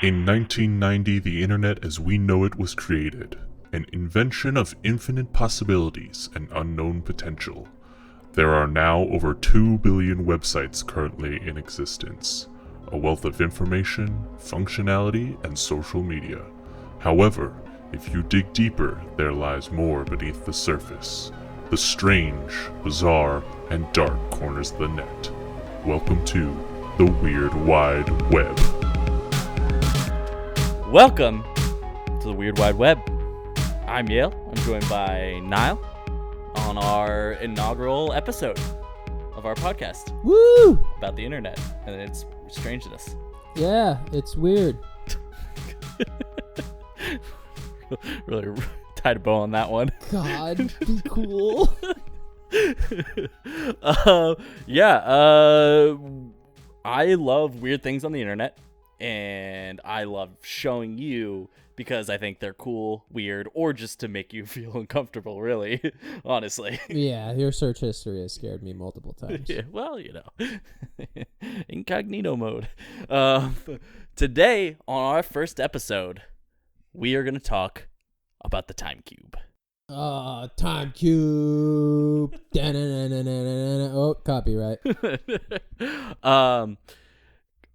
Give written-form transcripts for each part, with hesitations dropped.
In 1990, the internet as we know it was created, an invention of infinite possibilities and unknown potential. There are now over 2 billion websites currently in existence, a wealth of information, functionality, and social media. However, if you dig deeper, there lies more beneath the surface, the strange, bizarre, and dark corners of the net. Welcome to the Weird Wide Web. Welcome to the Weird Wide Web. I'm Yale. I'm joined by Niall on our inaugural episode of our podcast. Woo! About the internet and its strangeness. Yeah, it's weird. Really tied a bow on that one. God, be cool. I love weird things on the internet. And I love showing you because I think they're cool, weird, or just to make you feel uncomfortable, really, honestly. Yeah, your search history has scared me multiple times. Yeah, well, you know, incognito mode. Today, on our first episode, we are going to talk about the TimeCube. TimeCube. Oh, copyright.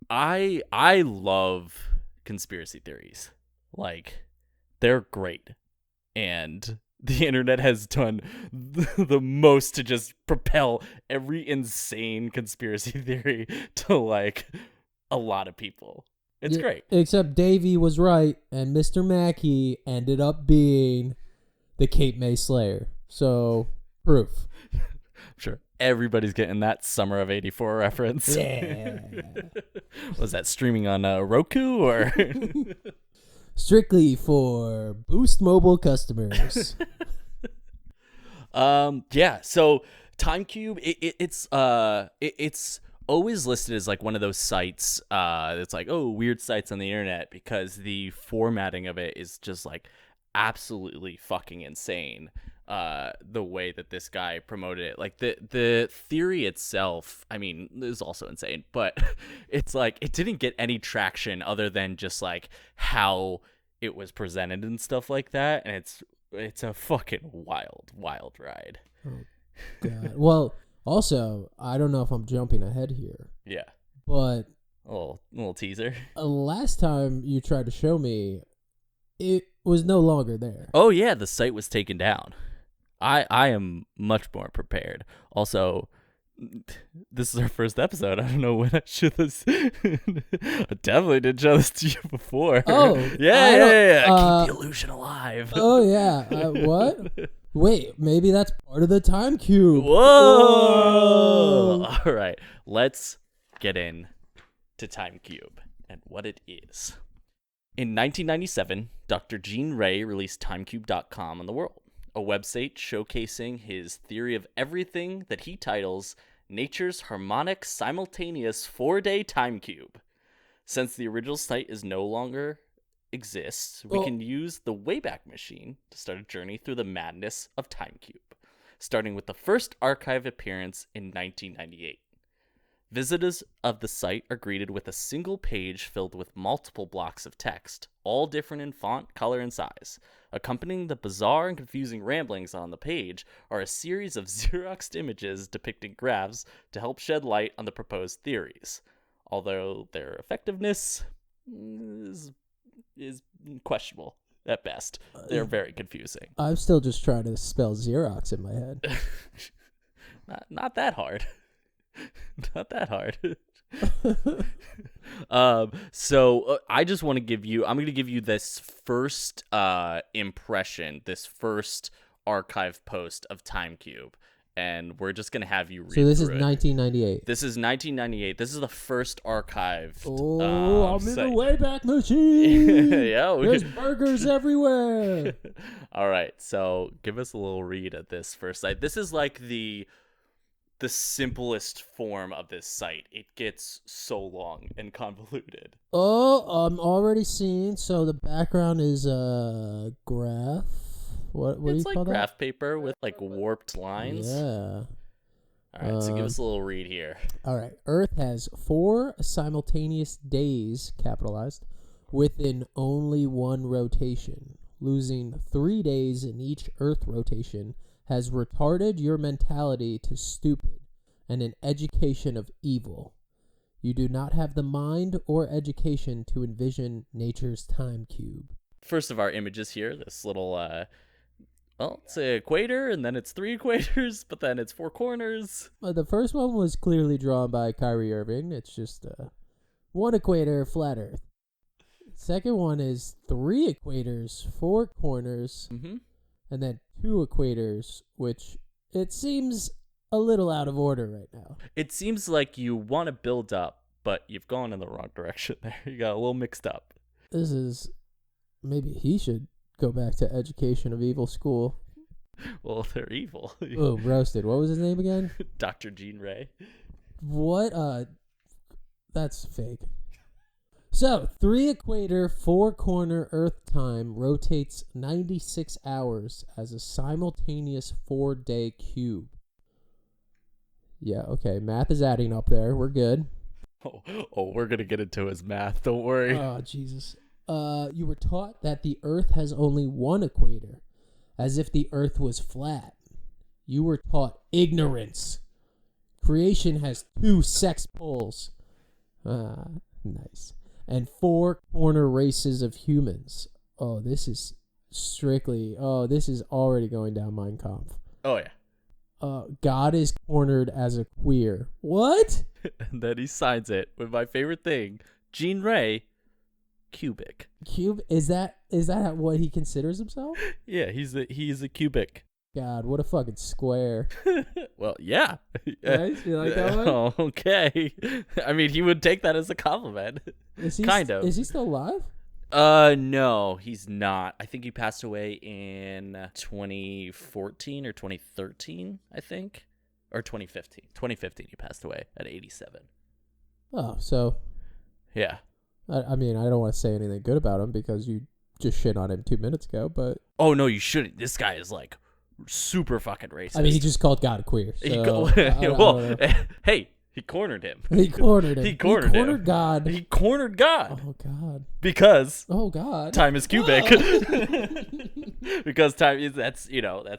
I love conspiracy theories. Like, they're great. And the internet has done the most to just propel every insane conspiracy theory to, like, a lot of people. It's great. Except Davey was right, and Mr. Mackey ended up being the Cape May Slayer. So, proof. Sure. Everybody's getting that Summer of '84 reference. Yeah. Was that streaming on Roku or? Strictly for Boost Mobile customers. Yeah. So TimeCube, it's always listed as like one of those sites. That's like, oh, weird sites on the internet because the formatting of it is just like absolutely fucking insane. The way that this guy promoted it, like the theory itself, I mean, is also insane, but it's like it didn't get any traction other than just like how it was presented and stuff like that, and it's a fucking wild ride. Oh, God. Well, also, I don't know if I'm jumping ahead here. Yeah, but a little teaser. Last time you tried to show me, it was no longer there. Oh yeah, the site was taken down. I am much more prepared. Also, this is our first episode. I don't know when I showed this. I definitely didn't show this to you before. Oh. Yeah. Keep the illusion alive. Oh, yeah. What? Wait, maybe that's part of the TimeCube. Whoa! All right, let's get in to TimeCube and what it is. In 1997, Dr.GeneRay released TimeCube.com on the world, a website showcasing his theory of everything that he titles Nature's Harmonic Simultaneous 4-Day TimeCube. Since the original site is no longer exists, we can use the Wayback Machine to start a journey through the madness of TimeCube, starting with the first archive appearance in 1998. Visitors of the site are greeted with a single page filled with multiple blocks of text, all different in font, color, and size. Accompanying the bizarre and confusing ramblings on the page are a series of Xeroxed images depicting graphs to help shed light on the proposed theories, although their effectiveness is questionable at best. They're very confusing. I'm still just trying to spell Xerox in my head. Not that hard. Not that hard. So I just want to give you, I'm going to give you this first impression, this first archive post of TimeCube, and we're just going to have you read So this is through it. 1998. This is 1998. This is the first archived I'm site. in the Wayback Machine. Yeah, There's burgers everywhere. All right, so give us a little read of this first site. This is like the simplest form of this site. It gets so long and convoluted. Oh, I'm already seeing. So the background is a graph. What do you It's like call graph that? paper with like warped lines. Yeah. All right, so give us a little read here. All right. Earth has 4 simultaneous days, capitalized, within only one rotation. Losing 3 days in each Earth rotation has retarded your mentality to stupid and an education of evil. You do not have the mind or education to envision nature's time cube. First of our images here, this little, well, it's an equator, and then it's 3 equators, but then it's 4 corners. The first one was clearly drawn by Kyrie Irving. It's just 1 equator, flat Earth. Second one is 3 equators, 4 corners, and then 2 equators, which it seems a little out of order right now. It seems like you want to build up, but you've gone in the wrong direction there. You got a little mixed up. This is... Maybe he should go back to Education of Evil School. Well, they're evil. Oh, roasted. What was his name again? Dr.GeneRay. What? That's fake. So, 3 equator, 4 corner Earth time rotates 96 hours as a simultaneous 4-day cube. Yeah, okay. Math is adding up there. We're good. Oh, we're going to get into his math. Don't worry. Oh, Jesus. You were taught that the Earth has only 1 equator, as if the Earth was flat. You were taught ignorance. Creation has 2 sex poles. Nice. And 4 corner races of humans. Oh, this is strictly... Oh, this is already going down Mein Kampf. Oh, yeah. God is cornered as a queer. What? And then he signs it with my favorite thing, GeneRay, cubic. Cube? Is that what he considers himself? Yeah, he's a cubic. God, what a fucking square. Well, yeah. Right? You like that one? Oh, okay. I mean, he would take that as a compliment. Kind of. Is he still alive? No, he's not. I think he passed away in 2014 or 2013, I think. Or 2015. 2015 he passed away at 87. Oh, so... Yeah. I mean, I don't want to say anything good about him because you just shit on him 2 minutes ago, but... Oh, no, you shouldn't. This guy is, like, super fucking racist. I mean, he just called God a queer, so... Hey, he cornered him. He cornered him. He cornered him. God. He cornered God. Oh, God. Because... Oh, God. Time is cubic. Because time is... That's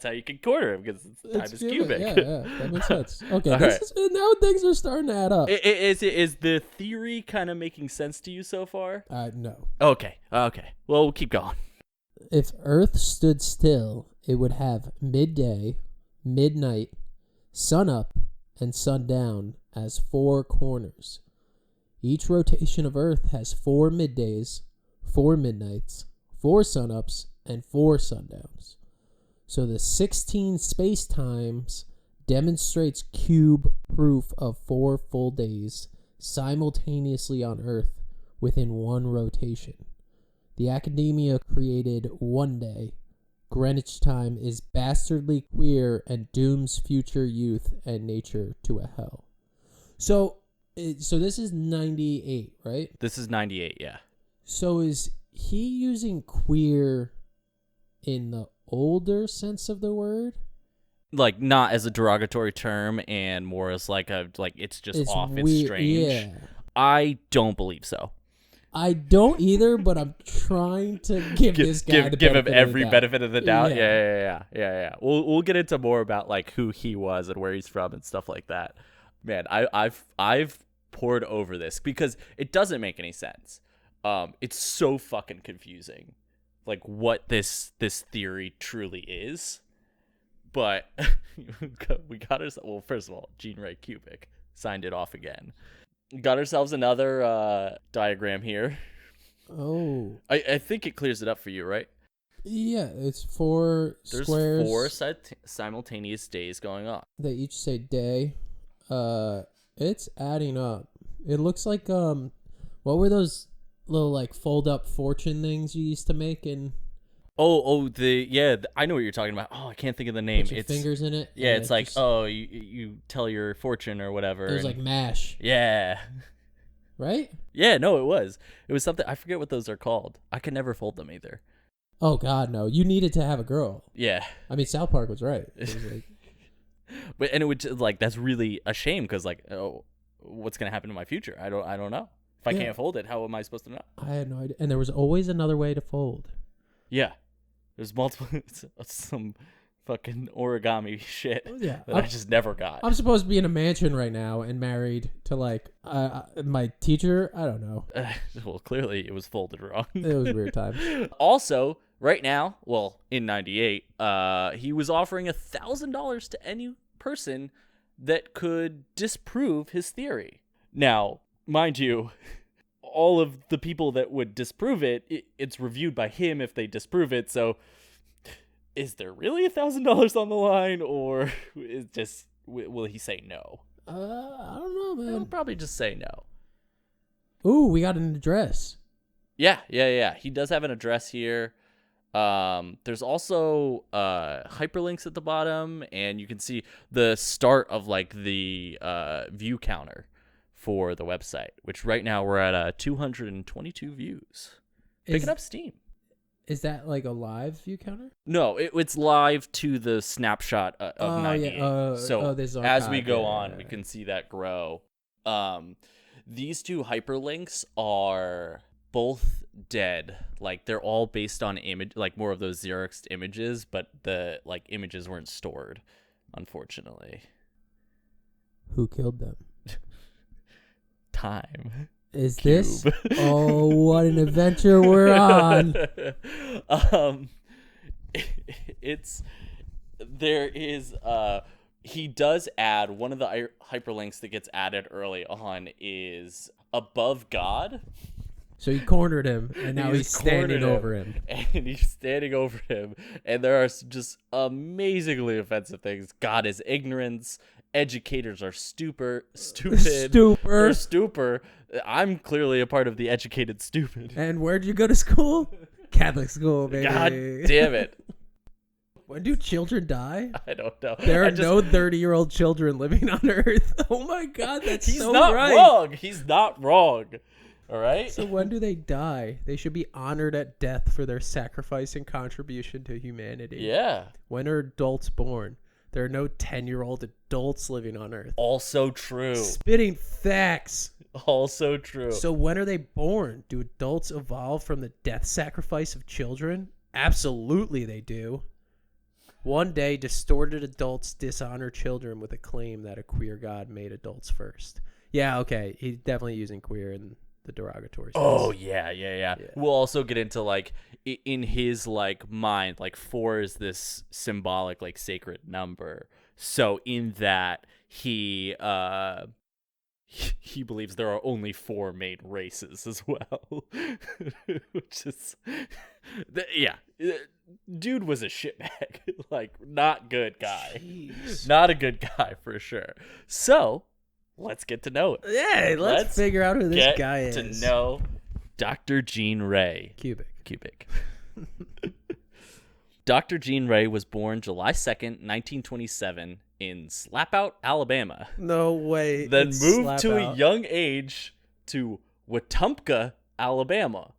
how you can corner him, because time is cubic. Yeah, that makes sense. Okay, All right. now things are starting to add up. Is the theory kind of making sense to you so far? No. Okay. Well, we'll keep going. If Earth stood still, it would have midday, midnight, sun up, and sundown as 4 corners. Each rotation of Earth has 4 middays, 4 midnights, 4 sunups, and 4 sundowns. So the 16 space-times demonstrates cube proof of 4 full days simultaneously on Earth within one rotation. The academia created one day. Greenwich time is bastardly queer and dooms future youth and nature to a hell. So this is 98, right? This is 98, yeah. So is he using queer in the older sense of the word? Like, not as a derogatory term and more as like it's just It's off, weird, it's strange. yeah. I don't believe so. I don't either, but I'm trying to give this guy the give him benefit of every the doubt. benefit of the doubt. Yeah. Yeah. We'll get into more about like who he was and where he's from and stuff like that. Man, I've pored over this because it doesn't make any sense. It's so fucking confusing, like what this theory truly is. But we got ourselves. Well, first of all, GeneRay cubic signed it off again. Got ourselves another diagram here. Oh. I think it clears it up for you, right? Yeah, it's 4 There's squares. 4 simultaneous days going on. They each say day. It's adding up. It looks like what were those little like fold up fortune things you used to make in? I know what you're talking about. Oh, I can't think of the name. Put your fingers in it. Yeah, and it's it like, just, you tell your fortune or whatever. It was like MASH, yeah. right? Yeah, no, it was. It was something, I forget what those are called. I can never fold them either. Oh God, no! You needed to have a girl. Yeah. I mean, South Park was right. It was like, And it would like that's really a shame because like, oh, what's gonna happen in my future? I don't know. If I can't fold it, how am I supposed to know? I had no idea. And there was always another way to fold. Yeah, there's multiple some fucking origami shit that I just never got. I'm supposed to be in a mansion right now and married to like my teacher. I don't know. Well, clearly it was folded wrong. It was weird times. Also, right now, well, in '98, he was offering $1,000 to any person that could disprove his theory. Now, mind you, all of the people that would disprove it's reviewed by him if they disprove it. So, is there really $1,000 on the line, or is just will he say no? I don't know, man. He'll probably just say no. Ooh, we got an address. Yeah. He does have an address here. There's also hyperlinks at the bottom, and you can see the start of like the view counter for the website, which right now we're at 222 views. Picking up steam. Is that like a live view counter? No, it's live to the snapshot of 98. Yeah. So this as we go on, we can see that grow. These two hyperlinks are both dead. Like they're all based on image, like more of those Xeroxed images, but the like images weren't stored, unfortunately. Who killed them? Time. Is Cube. this? Oh, what an adventure we're on! He does add one of the hyperlinks that gets added early on is above God. So he cornered him, and now he's standing over him. And he's standing over him, and there are just amazingly offensive things. God is ignorance. Educators are stupid. Or stupor. I'm clearly a part of the educated stupid. And where'd you go to school? Catholic school, baby. God damn it. When do children die? I don't know. There are no 30-year-old children living on Earth. Oh my God, that's He's so not right. wrong. He's not wrong. All right? So when do they die? They should be honored at death for their sacrifice and contribution to humanity. Yeah. When are adults born? There are no 10-year-old adults living on Earth. Also true. Spitting facts. Also true. So when are they born? Do adults evolve from the death sacrifice of children? Absolutely they do. One day, distorted adults dishonor children with a claim that a queer God made adults first. Yeah, okay. He's definitely using queer in the derogatory sense. Oh, yeah. We'll also get into, like, in his, like, mind, like, 4 is this symbolic, like, sacred number. So in that, he believes there are only 4 made races as well. Which is... Yeah. Dude was a shitbag. Like, not good guy. Jeez. Not a good guy, for sure. So... let's get to know it. Yeah, let's figure out who this guy is. To know Dr.GeneRay. Cubic. Dr.GeneRay was born July 2nd, 1927 in Slapout, Alabama. No way. Then moved to a young age to Wetumpka, Alabama.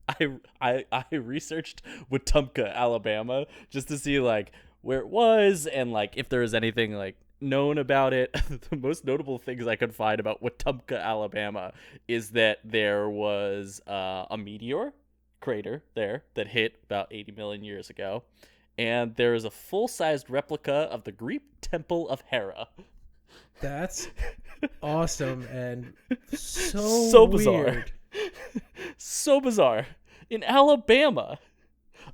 I researched Wetumpka, Alabama just to see like where it was and like if there was anything like known about it. The most notable things I could find about Wetumpka, Alabama is that there was a meteor crater there that hit about 80 million years ago, and there is a full-sized replica of the Greek temple of Hera. That's awesome and so bizarre. weird. So bizarre. In Alabama.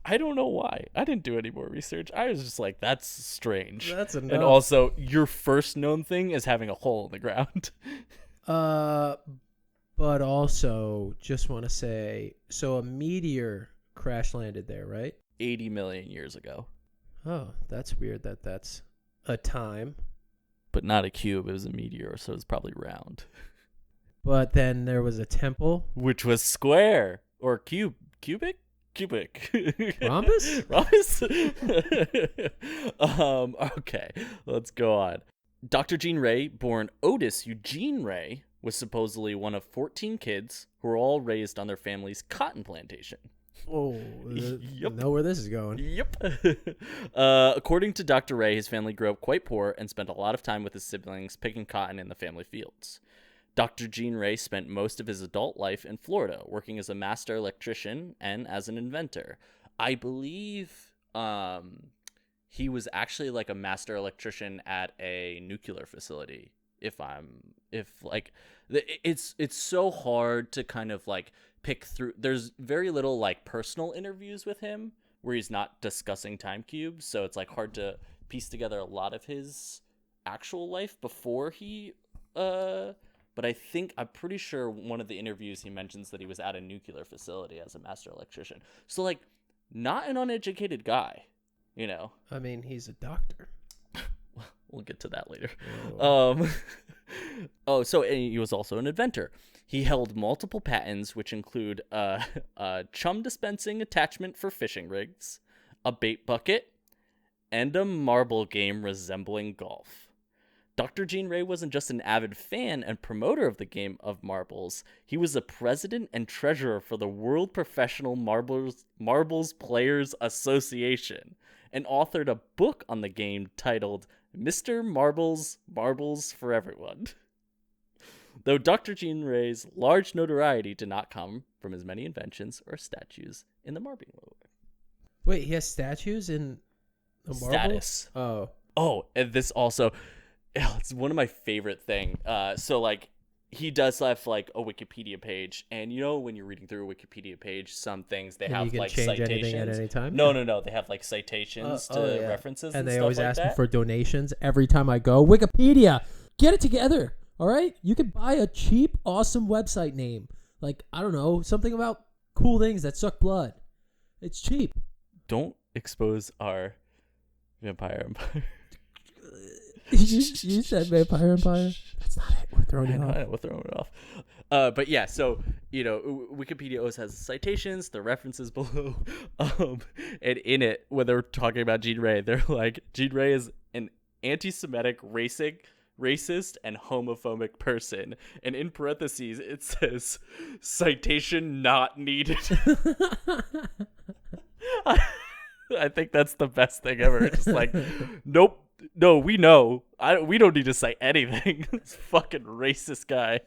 I don't know why. I didn't do any more research. I was just like, that's strange. That's enough. And also, your first known thing is having a hole in the ground. But also, just want to say, so a meteor crash landed there, right? 80 million years ago. Oh, that's weird that that's a time. But not a cube. It was a meteor, so it's probably round. But then there was a temple. Which was square. Or cubic? Cubic. Rhombus? Okay, let's go on. Dr.GeneRay, born Otis Eugene Ray, was supposedly one of 14 kids who were all raised on their family's cotton plantation. Oh, Yep. know where this is going. Yep. According to Dr. Ray, his family grew up quite poor and spent a lot of time with his siblings picking cotton in the family fields. Dr. GeneRay spent most of his adult life in Florida, working as a master electrician and as an inventor. I believe he was actually like a master electrician at a nuclear facility. It's so hard to kind of like pick through. There's very little like personal interviews with him where he's not discussing TimeCube, so it's like hard to piece together a lot of his actual life before he but I'm pretty sure one of the interviews he mentions that he was at a nuclear facility as a master electrician. So like not an uneducated guy, you know. I mean, he's a doctor. We'll get to that later. Oh. So he was also an inventor. He held multiple patents, which include a chum dispensing attachment for fishing rigs, a bait bucket, and a marble game resembling golf. Dr. GeneRay wasn't just an avid fan and promoter of the game of marbles. He was the president and treasurer for the World Professional Marbles Players Association and authored a book on the game titled Mr. Marbles for Everyone. Though Dr. GeneRay's large notoriety did not come from his many inventions or statues in the marble world. Wait, he has statues in the marble? Status. Oh, and this also, it's one of my favorite thing. So like he does have like a Wikipedia page, and you know when you're reading through a Wikipedia page, some things they have like change citations. anything at any time. No, they have like citations to yeah. references, and they stuff always like ask me that. for donations every time I go. Wikipedia, get it together. All right, you can buy a cheap, awesome website name, like I don't know, something about cool things that suck blood. It's cheap. Don't expose our vampire empire. you said Vampire Empire. That's not it. We're throwing it I off. know, we're throwing it off. But yeah, so you know, Wikipedia always has citations, the references below, and in it, when they're talking about GeneRay, they're like, GeneRay is an anti-Semitic, racist, and homophobic person, and in parentheses it says, citation not needed. I think that's the best thing ever. Just like, nope. No, we know. We don't need to cite anything. This fucking racist guy.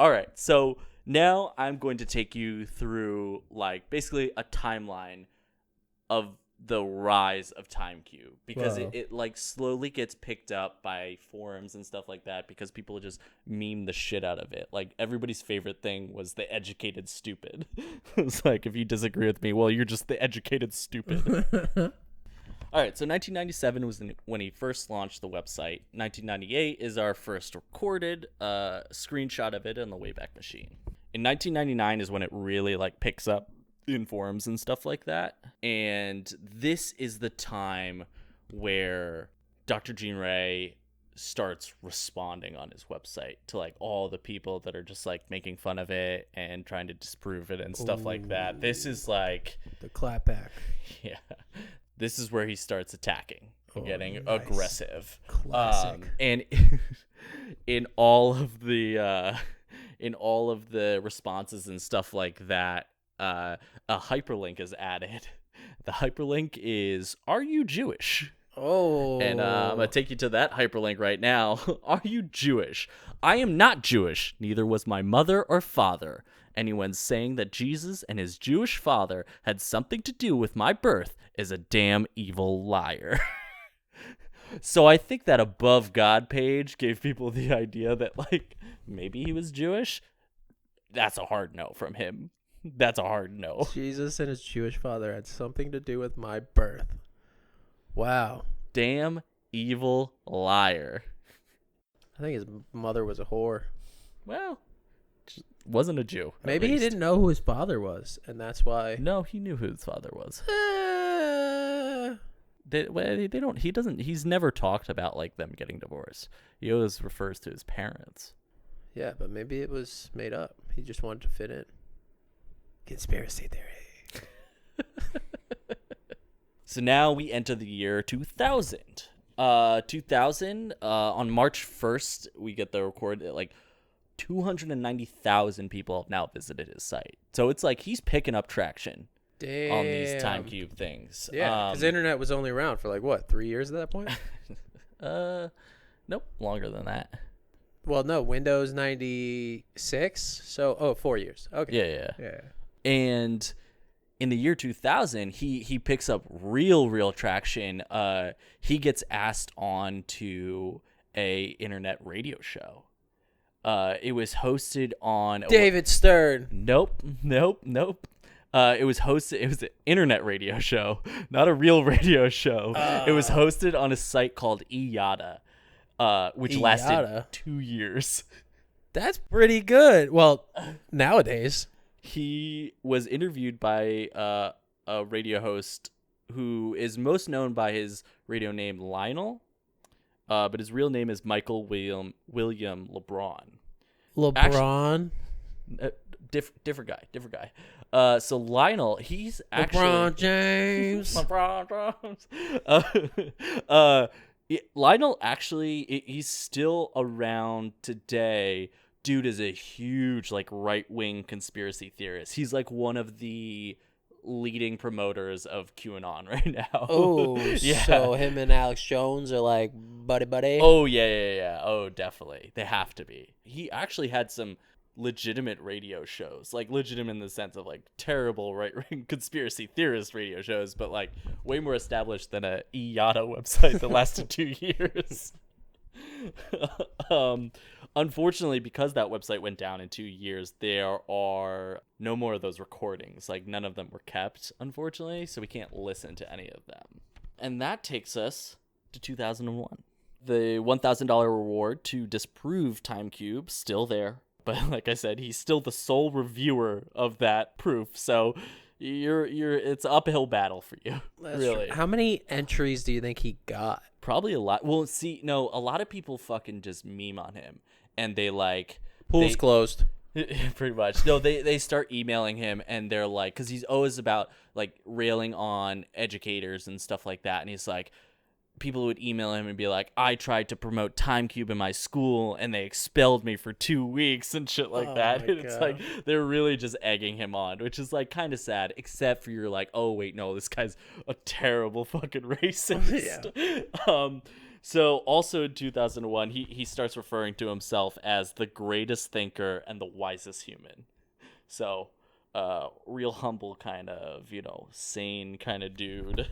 All right, so now I'm going to take you through like basically a timeline of the rise of TimeCube, because it like slowly gets picked up by forums and stuff like that, because people just meme the shit out of it. Like everybody's favorite thing was the educated stupid. It's like, if you disagree with me, well, you're just the educated stupid. All right, so 1997 was when he first launched the website. 1998 is our first recorded screenshot of it on the Wayback Machine. In 1999 is when it really like picks up in forums and stuff like that. And this is the time where Dr. GeneRay starts responding on his website to like all the people that are just like making fun of it and trying to disprove it and stuff like that. This is like the clapback. Yeah. This is where he starts attacking, getting nice. Aggressive. Classic. And in all of the responses and stuff like that, a hyperlink is added. The hyperlink is, "Are you Jewish?" Oh. And I'm going to take you to that hyperlink right now. Are you Jewish? I am not Jewish. Neither was my mother or father. Anyone saying that Jesus and his Jewish father had something to do with my birth is a damn evil liar. So I think that Above God page gave people the idea that like maybe he was Jewish. That's a hard no from him. That's a hard no. Jesus and his Jewish father had something to do with my birth. Wow. Damn evil liar. I think his mother was a whore. Well, wasn't a Jew. Maybe he didn't know who his father was, and that's why. No, he knew who his father was. They don't. He doesn't. He's never talked about like them getting divorced. He always refers to his parents. Yeah, but maybe it was made up. He just wanted to fit in. Conspiracy theory. So now we enter the year 2000. 2000. On March 1st, we get the record. Like 290,000 people have now visited his site. So it's like he's picking up traction on these TimeCube things. Yeah, because the internet was only around for like, what, 3 years at that point? Nope, longer than that. Well, no, Windows 96. So, 4 years. Okay. Yeah. And in the year 2000, he picks up real traction. He gets asked on to a internet radio show. It was hosted on David Stern. Nope. It was an internet radio show, not a real radio show. It was hosted on a site called IATA, which lasted 2 years. That's pretty good. Well, nowadays. He was interviewed by a radio host who is most known by his radio name Lionel, but his real name is Michael William LeBron. LeBron? Different guy. So Lionel, he's actually LeBron James. Lionel actually, he's still around today. Dude is a huge like right-wing conspiracy theorist. He's like one of the leading promoters of QAnon right now. Oh, yeah. So him and Alex Jones are like buddy. Oh yeah. Oh, definitely. They have to be. He actually had some legitimate radio shows, like legitimate in the sense of like terrible right-wing conspiracy theorist radio shows, but like way more established than a IATA website that lasted 2 years. Unfortunately, because that website went down in 2 years, there are no more of those recordings. Like none of them were kept, unfortunately, so we can't listen to any of them. And that takes us to 2001. The $1,000 reward to disprove TimeCube still there, but like I said, he's still the sole reviewer of that proof. So it's an uphill battle for you. That's really. True. How many entries do you think he got? Probably a lot. Well, see, no, a lot of people fucking just meme on him, and they like Pool's closed. Pretty much. No, they start emailing him, and they're like, because he's always about like railing on educators and stuff like that, and he's like, people would email him and be like, I tried to promote TimeCube in my school and they expelled me for 2 weeks and shit like that. And it's like they're really just egging him on, which is like kind of sad, except for you're like, oh wait, no, this guy's a terrible fucking racist. Yeah. So also in 2001, he starts referring to himself as the greatest thinker and the wisest human. So real humble kind of, sane kind of dude.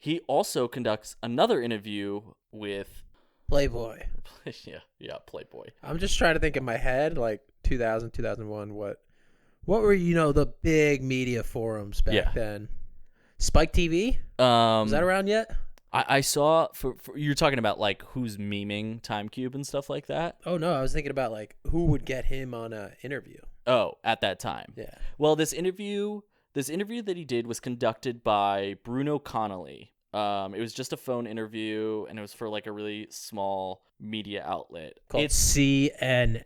He also conducts another interview with Playboy. Yeah, Playboy. I'm just trying to think in my head, like 2000, 2001, what were, the big media forums back then? Spike TV? Was that around yet? I saw, for you're talking about, like, who's memeing TimeCube and stuff like that? Oh, no, I was thinking about, like, who would get him on an interview. Oh, at that time. Yeah. Well, this interview that he did was conducted by Bruno Connolly. It was just a phone interview, and it was for like a really small media outlet called CNN.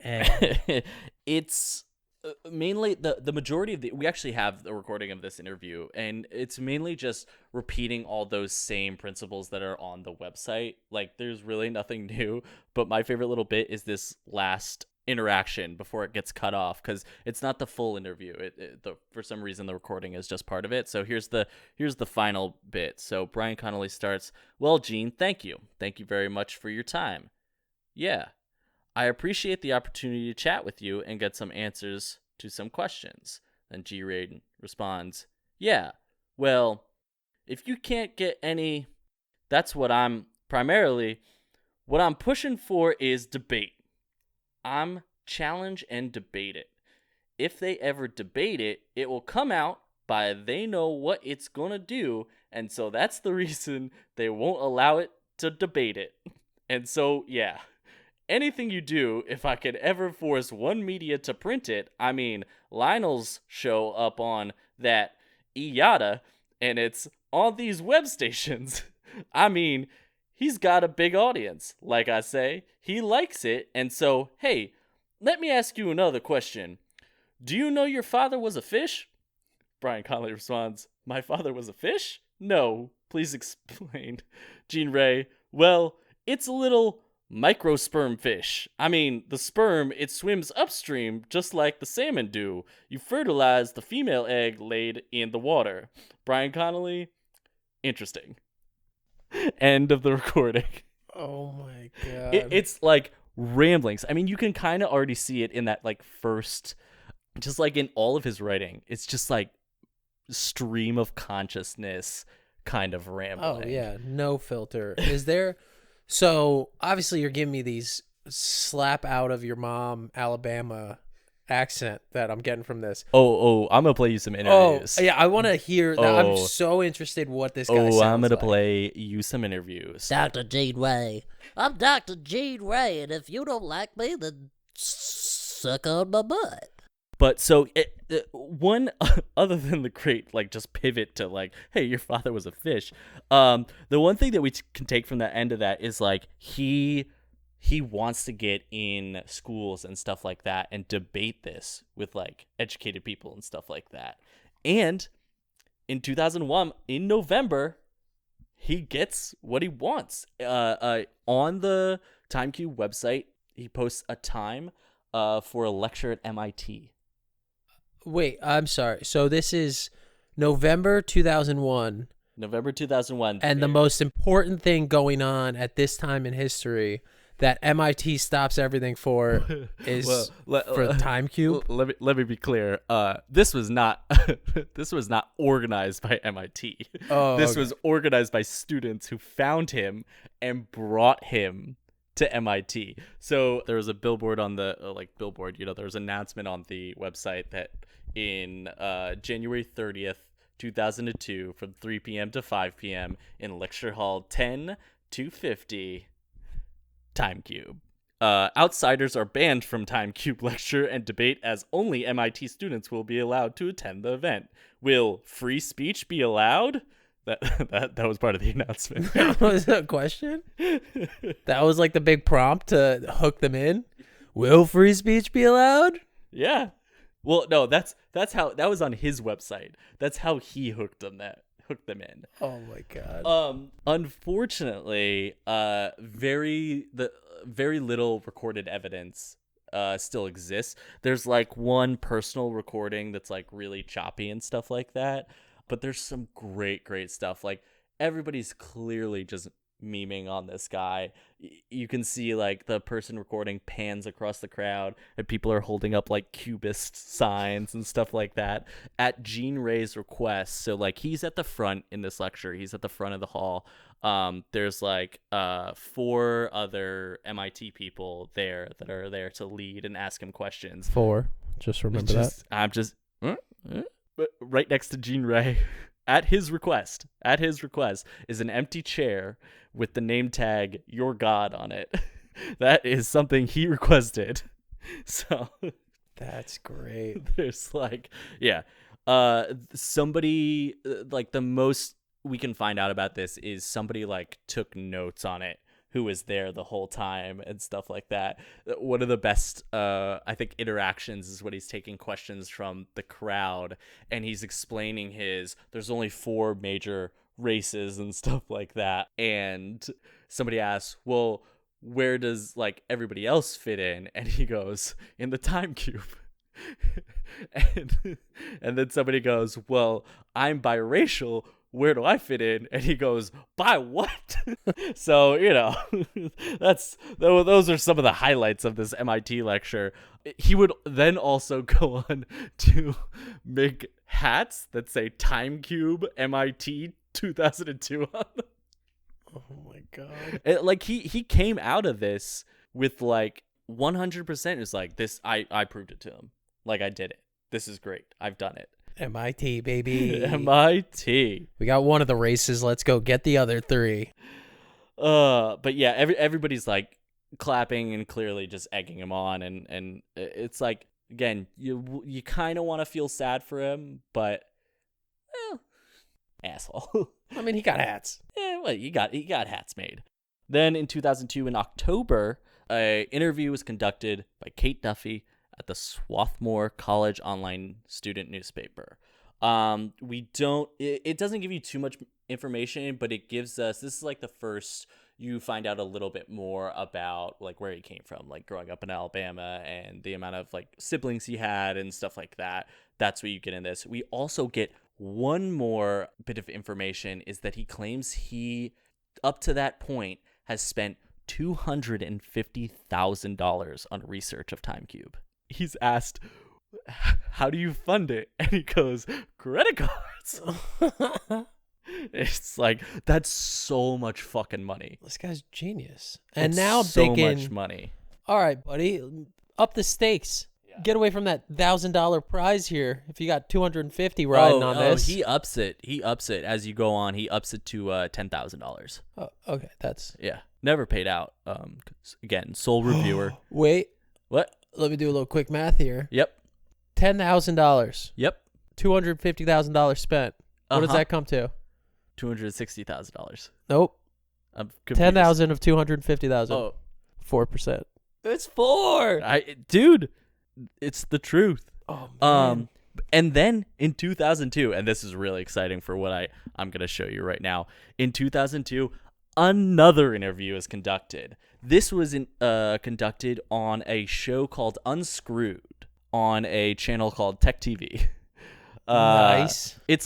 It's mainly the majority of we actually have the recording of this interview, and it's mainly just repeating all those same principles that are on the website. Like there's really nothing new, but my favorite little bit is this last interaction before it gets cut off, because it's not the full interview. For some reason the recording is just part of it. So here's the final bit. So Brian Connolly starts, "Well, Gene, thank you very much for your time. Yeah, I appreciate the opportunity to chat with you and get some answers to some questions." Then GeneRay responds, "Yeah, well, if you can't get any, that's what I'm pushing for is debate. I'm challenge and debate it. If they ever debate it, it will come out by they know what it's gonna do, and so that's the reason they won't allow it to debate it. And so, yeah, anything you do, if I could ever force one media to print it, I mean, Lionel's show up on that IATA, and it's on these web stations. I mean, he's got a big audience. Like I say, he likes it. And so, hey, let me ask you another question. Do you know your father was a fish?" Brian Connolly responds, "My father was a fish? No, please explain." GeneRay, "Well, it's a little microsperm fish. I mean, the sperm, it swims upstream just like the salmon do. You fertilize the female egg laid in the water. Brian Connolly, interesting. End of the recording. Oh my god. It's like ramblings. I mean, you can kind of already see it in that like first, just like in all of his writing. It's just like stream of consciousness kind of rambling. Oh yeah, no filter. Is there? So obviously you're giving me these slap out of your mom Alabama accent that I'm getting from this. Oh, I'm gonna play you some interviews. Oh yeah, I want to hear that. I'm Oh. so interested what this guy sounds I'm gonna like. play you some interviews. Dr.GeneRay. I'm Dr.GeneRay, and if you don't like me, then suck on my butt. But so one other than the great like just pivot to like, hey, your father was a fish. The one thing that we can take from the end of that is like he wants to get in schools and stuff like that and debate this with like educated people and stuff like that. And in 2001, in November, he gets what he wants. On the TimeCube website, he posts a time for a lecture at MIT. Wait, I'm sorry. So this is November 2001. November 2001. And the most important thing going on at this time in history that MIT stops everything for is for the TimeCube. Let me be clear. This was not this was not organized by MIT. Oh, this okay. was organized by students who found him and brought him to MIT. So there was a billboard on the billboard. There was an announcement on the website that in January 30th, 2002, from 3 p.m. to 5 p.m. in Lecture Hall 10-250. TimeCube. Outsiders are banned from TimeCube lecture and debate as only MIT students will be allowed to attend the event. Will free speech be allowed? That was part of the announcement. That was a question? That was like the big prompt to hook them in? Will free speech be allowed? Yeah. Well, no, that's how that was on his website. That's how he hooked them in. Oh my god. Unfortunately, very little recorded evidence still exists. There's like one personal recording that's like really choppy and stuff like that, but there's some great stuff. Like everybody's clearly just memeing on this guy. You can see like the person recording pans across the crowd and people are holding up like cubist signs and stuff like that at GeneRay's request. So like he's at the front in this lecture. He's at the front of the hall. There's like 4 other MIT people there that are there to lead and ask him questions. 4. Just remember that. I'm just but right next to GeneRay. At his request is an empty chair with the name tag "Your God" on it. That is something he requested. So That's great. there's like, yeah, somebody like the most we can find out about this is somebody like took notes on it, who was there the whole time and stuff like that. One of the best, I think, interactions is when he's taking questions from the crowd and he's explaining there's only 4 major races and stuff like that. And somebody asks, well, where does like everybody else fit in? And he goes, in the TimeCube. and then somebody goes, well, I'm biracial. Where do I fit in? And he goes, by what? So, those are some of the highlights of this MIT lecture. He would then also go on to make hats that say TimeCube MIT 2002 on them. Oh my god. Like he came out of this with like 100%. It's like this. I proved it to him. Like I did it. This is great. I've done it. MIT, baby. MIT. We got one of the races. Let's go get the other 3. But yeah, everybody's like clapping and clearly just egging him on, and it's like, again, you kind of want to feel sad for him, but asshole. I mean, he got hats. Well, he got hats made. Then in 2002, in October, an interview was conducted by Kate Duffy at the Swarthmore College online student newspaper. It doesn't give you too much information, but it gives us, this is like the first you find out a little bit more about like where he came from, like growing up in Alabama and the amount of like siblings he had and stuff like that. That's what you get in this. We also get one more bit of information, is that he claims he, up to that point, has spent $250,000 on research of TimeCube. He's asked, how do you fund it? And he goes, credit cards. It's like, that's so much fucking money. This guy's genius. And It's now I'm so thinking, much money. all right, buddy, up the stakes. Get away from that $1,000 prize here. If you got 250 riding on this. He ups it. He ups it as you go on. He ups it to $10,000. Oh, okay, that's... Yeah, never paid out. 'Cause, again, sole reviewer. Wait, What? let me do a little quick math here. Yep. $10,000. Yep. $250,000 spent. What does that come to? $260,000. Nope. I'm confused. 10,000 of 250,000. Oh, 4%. it's 4. Dude, it's the truth. Oh, man. And then in 2002, and this is really exciting for what I'm going to show you right now. In 2002, another interview is conducted. This was conducted on a show called Unscrewed on a channel called Tech TV. Nice. It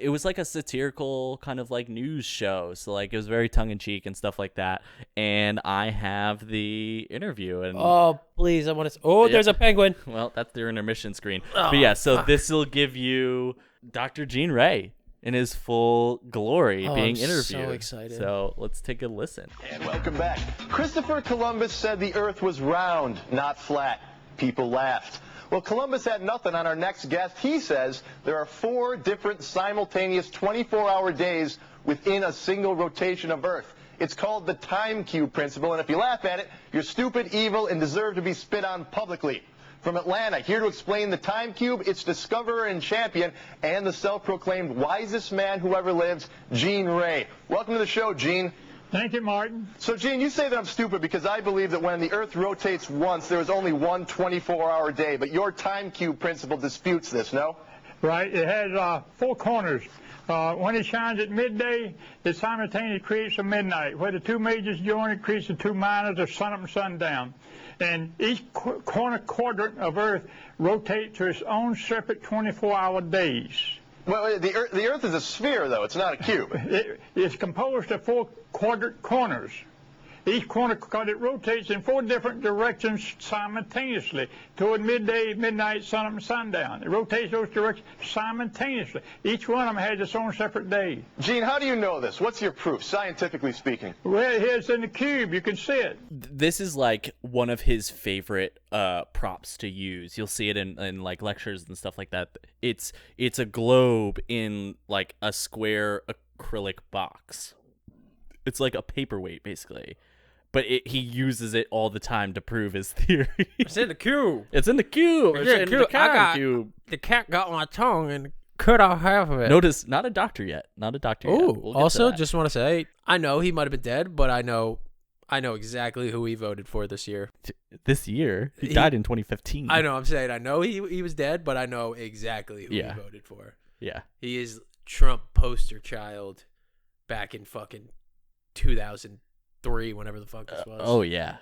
was like a satirical kind of like news show. So like it was very tongue in cheek and stuff like that. And I have the interview. And Oh, please. I want to... Oh, Yeah. there's a penguin. well, that's their intermission screen. Oh, but yeah, so fuck. this will give you Dr.GeneRay in his full glory Oh, being I'm interviewed. so excited. So let's take a listen. And welcome back. Christopher Columbus said the earth was round, not flat. People laughed. Well, Columbus had nothing on our next guest. He says there are 4 different simultaneous 24-hour days within a single rotation of Earth. It's called the TimeCube principle, and if you laugh at it, you're stupid, evil, and deserve to be spit on publicly. From Atlanta, here to explain the TimeCube, its discoverer and champion, and the self-proclaimed wisest man who ever lived, GeneRay. Welcome to the show, Gene. Thank you, Martin. So, Gene, you say that I'm stupid because I believe that when the Earth rotates once, there is only one 24-hour day. But your TimeCube principle disputes this, no? Right, it has 4 corners. When it shines at midday, it simultaneously creates a midnight. Where the 2 majors join, it creates the 2 minors of sun up and sundown. And each corner quadrant of Earth rotates to its own separate 24-hour days. Well, the Earth is a sphere, though. It's not a cube. It's composed of 4 quadrant corners. Each corner, because it rotates in 4 different directions simultaneously. Toward midday, midnight, sun up and sundown. It rotates those directions simultaneously. Each one of them has its own separate day. Gene, how do you know this? What's your proof, scientifically speaking? Well, here's in the cube. You can see it. This is like one of his favorite props to use. You'll see it in like lectures and stuff like that. It's a globe in like a square acrylic box. It's like a paperweight, basically. But he uses it all the time to prove his theory. It's in the cube. It's in the cube. It's in the cube. The cat got my tongue and cut off half of it. Notice, not a doctor yet. Not a doctor yet. Oh, We'll get to also, that. just want to say, I know he might have been dead, but I know exactly who he voted for this year. This year, he He- died in 2015. I know, I'm saying, I know he was dead, but I know exactly who Yeah. he voted for. Yeah. He is Trump poster child back in fucking 2003, whenever the fuck this was. Oh, yeah.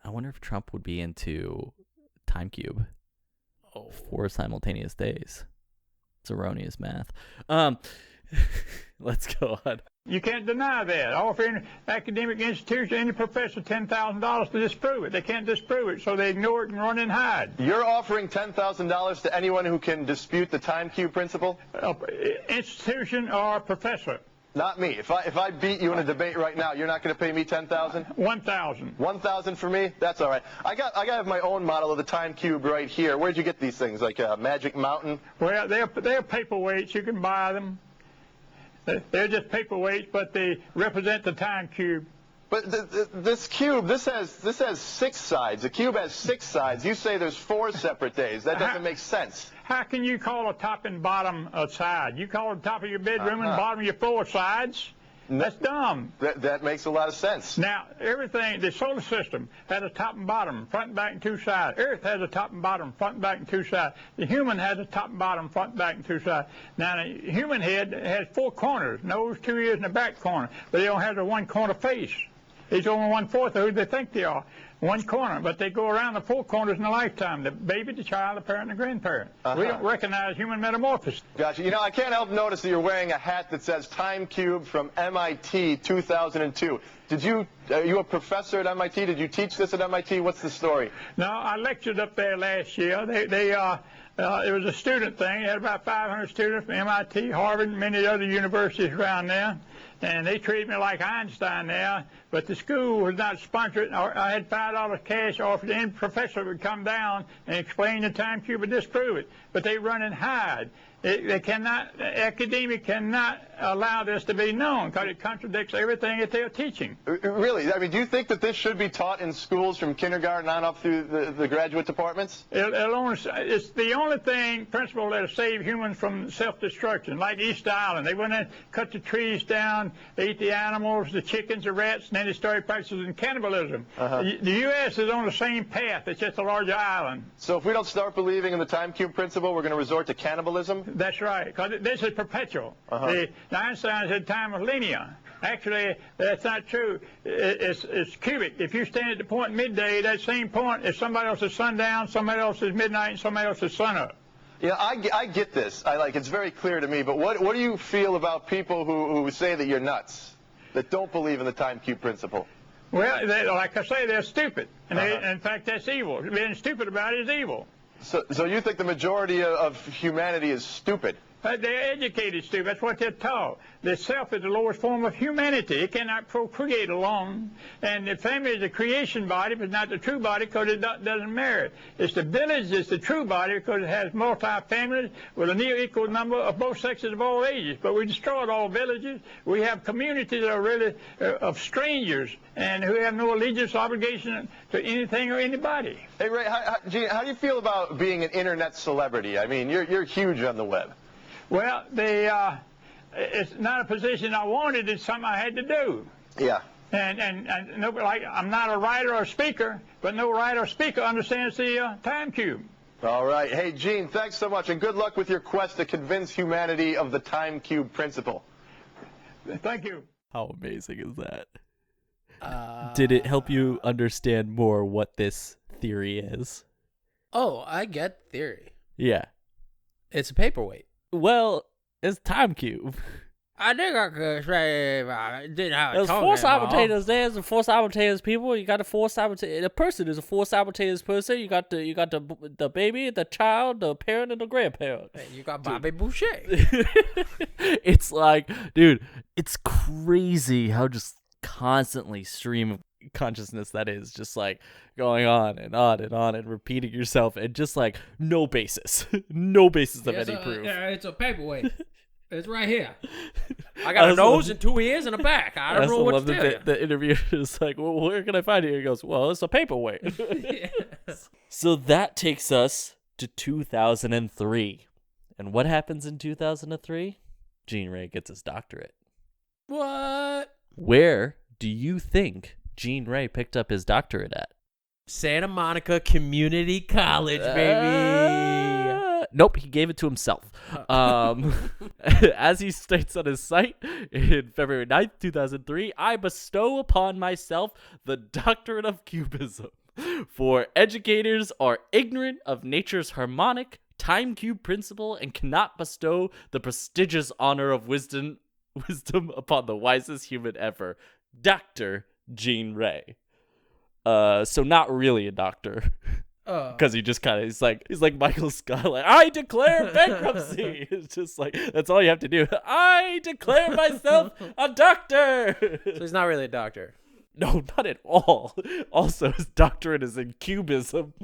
I wonder if Trump would be into TimeCube. Oh. 4 simultaneous days. It's erroneous math. Let's go on. You can't deny that. Offer any academic institution, any professor, $10,000 to disprove it. They can't disprove it, so they ignore it and run and hide. You're offering $10,000 to anyone who can dispute the TimeCube principle? Institution or professor, Not me. If I beat you in a debate right now, you're not going to pay me $10,000? 1,000. 1,000 for me? That's all right. I got to have my own model of the TimeCube right here. Where'd you get these things? Like Magic Mountain? Well, they're paperweights. You can buy them. They're just paperweights, but they represent the TimeCube. But this cube, this has 6 sides. The cube has 6 sides. You say there's 4 separate days. That doesn't make sense. How can you call a top and bottom a side? You call the top of your bedroom and bottom of your floor sides. That's dumb. That makes a lot of sense. Now, everything, the solar system has a top and bottom, front and back and two sides. Earth has a top and bottom, front and back and two sides. The human has a top and bottom, front and back and two sides. Now, the human head has 4 corners, nose, 2 ears, and a back corner, but they don't have a 1 corner face. It's only 1/4 of who they think they are. 1 corner, but they go around the 4 corners in a lifetime: the baby, the child, the parent, and the grandparent. We don't recognize human metamorphosis. Gotcha. You know, I can't help notice that you're wearing a hat that says TimeCube from MIT 2002. Are you a professor at MIT? Did you teach this at MIT? What's the story? No, I lectured up there last year. It was a student thing. They had about 500 students from MIT, Harvard, and many other universities around there. And they treated me like Einstein there, but the school was not sponsored. I had $5 cash offered. Any professor would come down and explain the TimeCube and disprove it. But they run and hide. Academia cannot allow this to be known because it contradicts everything that they're teaching. Really? I mean, do you think that this should be taught in schools from kindergarten on up through the graduate departments? It's the only principle that'll save humans from self-destruction, like Easter Island. They went in, cut the trees down, ate the animals, the chickens, the rats, and then they started practicing cannibalism. The U.S. is on the same path. It's just a larger island. So if we don't start believing in the TimeCube principle, we're going to resort to cannibalism? That's right, because this is perpetual. The Einstein said time was linear. Actually, that's not true. It's cubic. If you stand at the point midday, that same point is somebody else's sundown, somebody else's midnight, and somebody else's sunup. Yeah, I get this. It's very clear to me. But what do you feel about people who say that you're nuts, that don't believe in the TimeCube principle? Well, like I say, they're stupid. And in fact, that's evil. Being stupid about it is evil. So you think the majority of humanity is stupid? They're educated stupid. That's what they're taught. The self is the lowest form of humanity. It cannot procreate alone. And the family is the creation body, but not the true body because it doesn't marry. It's the village that's the true body because it has multi-families with a near equal number of both sexes of all ages. But we destroyed all villages. We have communities that are really of strangers and who have no allegiance or obligation to anything or anybody. Hey, Ray, Gene, how do you feel about being an internet celebrity? I mean, you're huge on the web. Well, it's not a position I wanted. It's something I had to do. Yeah. And nobody, like, I'm not a writer or speaker, but no writer or speaker understands the TimeCube. All right. Hey, Gene, thanks so much, and good luck with your quest to convince humanity of the TimeCube principle. Thank you. How amazing is that? Did it help you understand more what this theory is? Oh, I get theory. Yeah. It's a paperweight. Well, it's TimeCube. I think I could say it didn't have a There's tongue 4 involved. simultaneous. There's 4 simultaneous people. You got a 4 simultaneous. A person is a 4 simultaneous person. You got the baby, the child, the parent, and the grandparent. Hey, you got Bobby Boucher. It's like, dude, it's crazy how just constantly stream of consciousness that is, just like going on and on and on and repeating yourself, and just like no basis of any proof. It's a paperweight. It's right here. I got a nose and 2 ears and a back. I don't know what to tell you. The interviewer is like, well, where can I find it? He goes, well, it's a paperweight. Yes. So that takes us to 2003. And what happens in 2003? GeneRay gets his doctorate. What? Where do you think GeneRay picked up his doctorate at? Santa Monica Community College, baby. Nope, he gave it to himself. As he states on his site in February 9th, 2003, I bestow upon myself the doctorate of cubism. For educators are ignorant of nature's harmonic TimeCube principle and cannot bestow the prestigious honor of wisdom upon the wisest human ever, Dr.GeneRay. So not really a doctor. Because he just kind of, he's like Michael Scott, like, I declare bankruptcy. It's just like, that's all you have to do. I declare myself a doctor. So he's not really a doctor. No, not at all. Also, his doctorate is in cubism.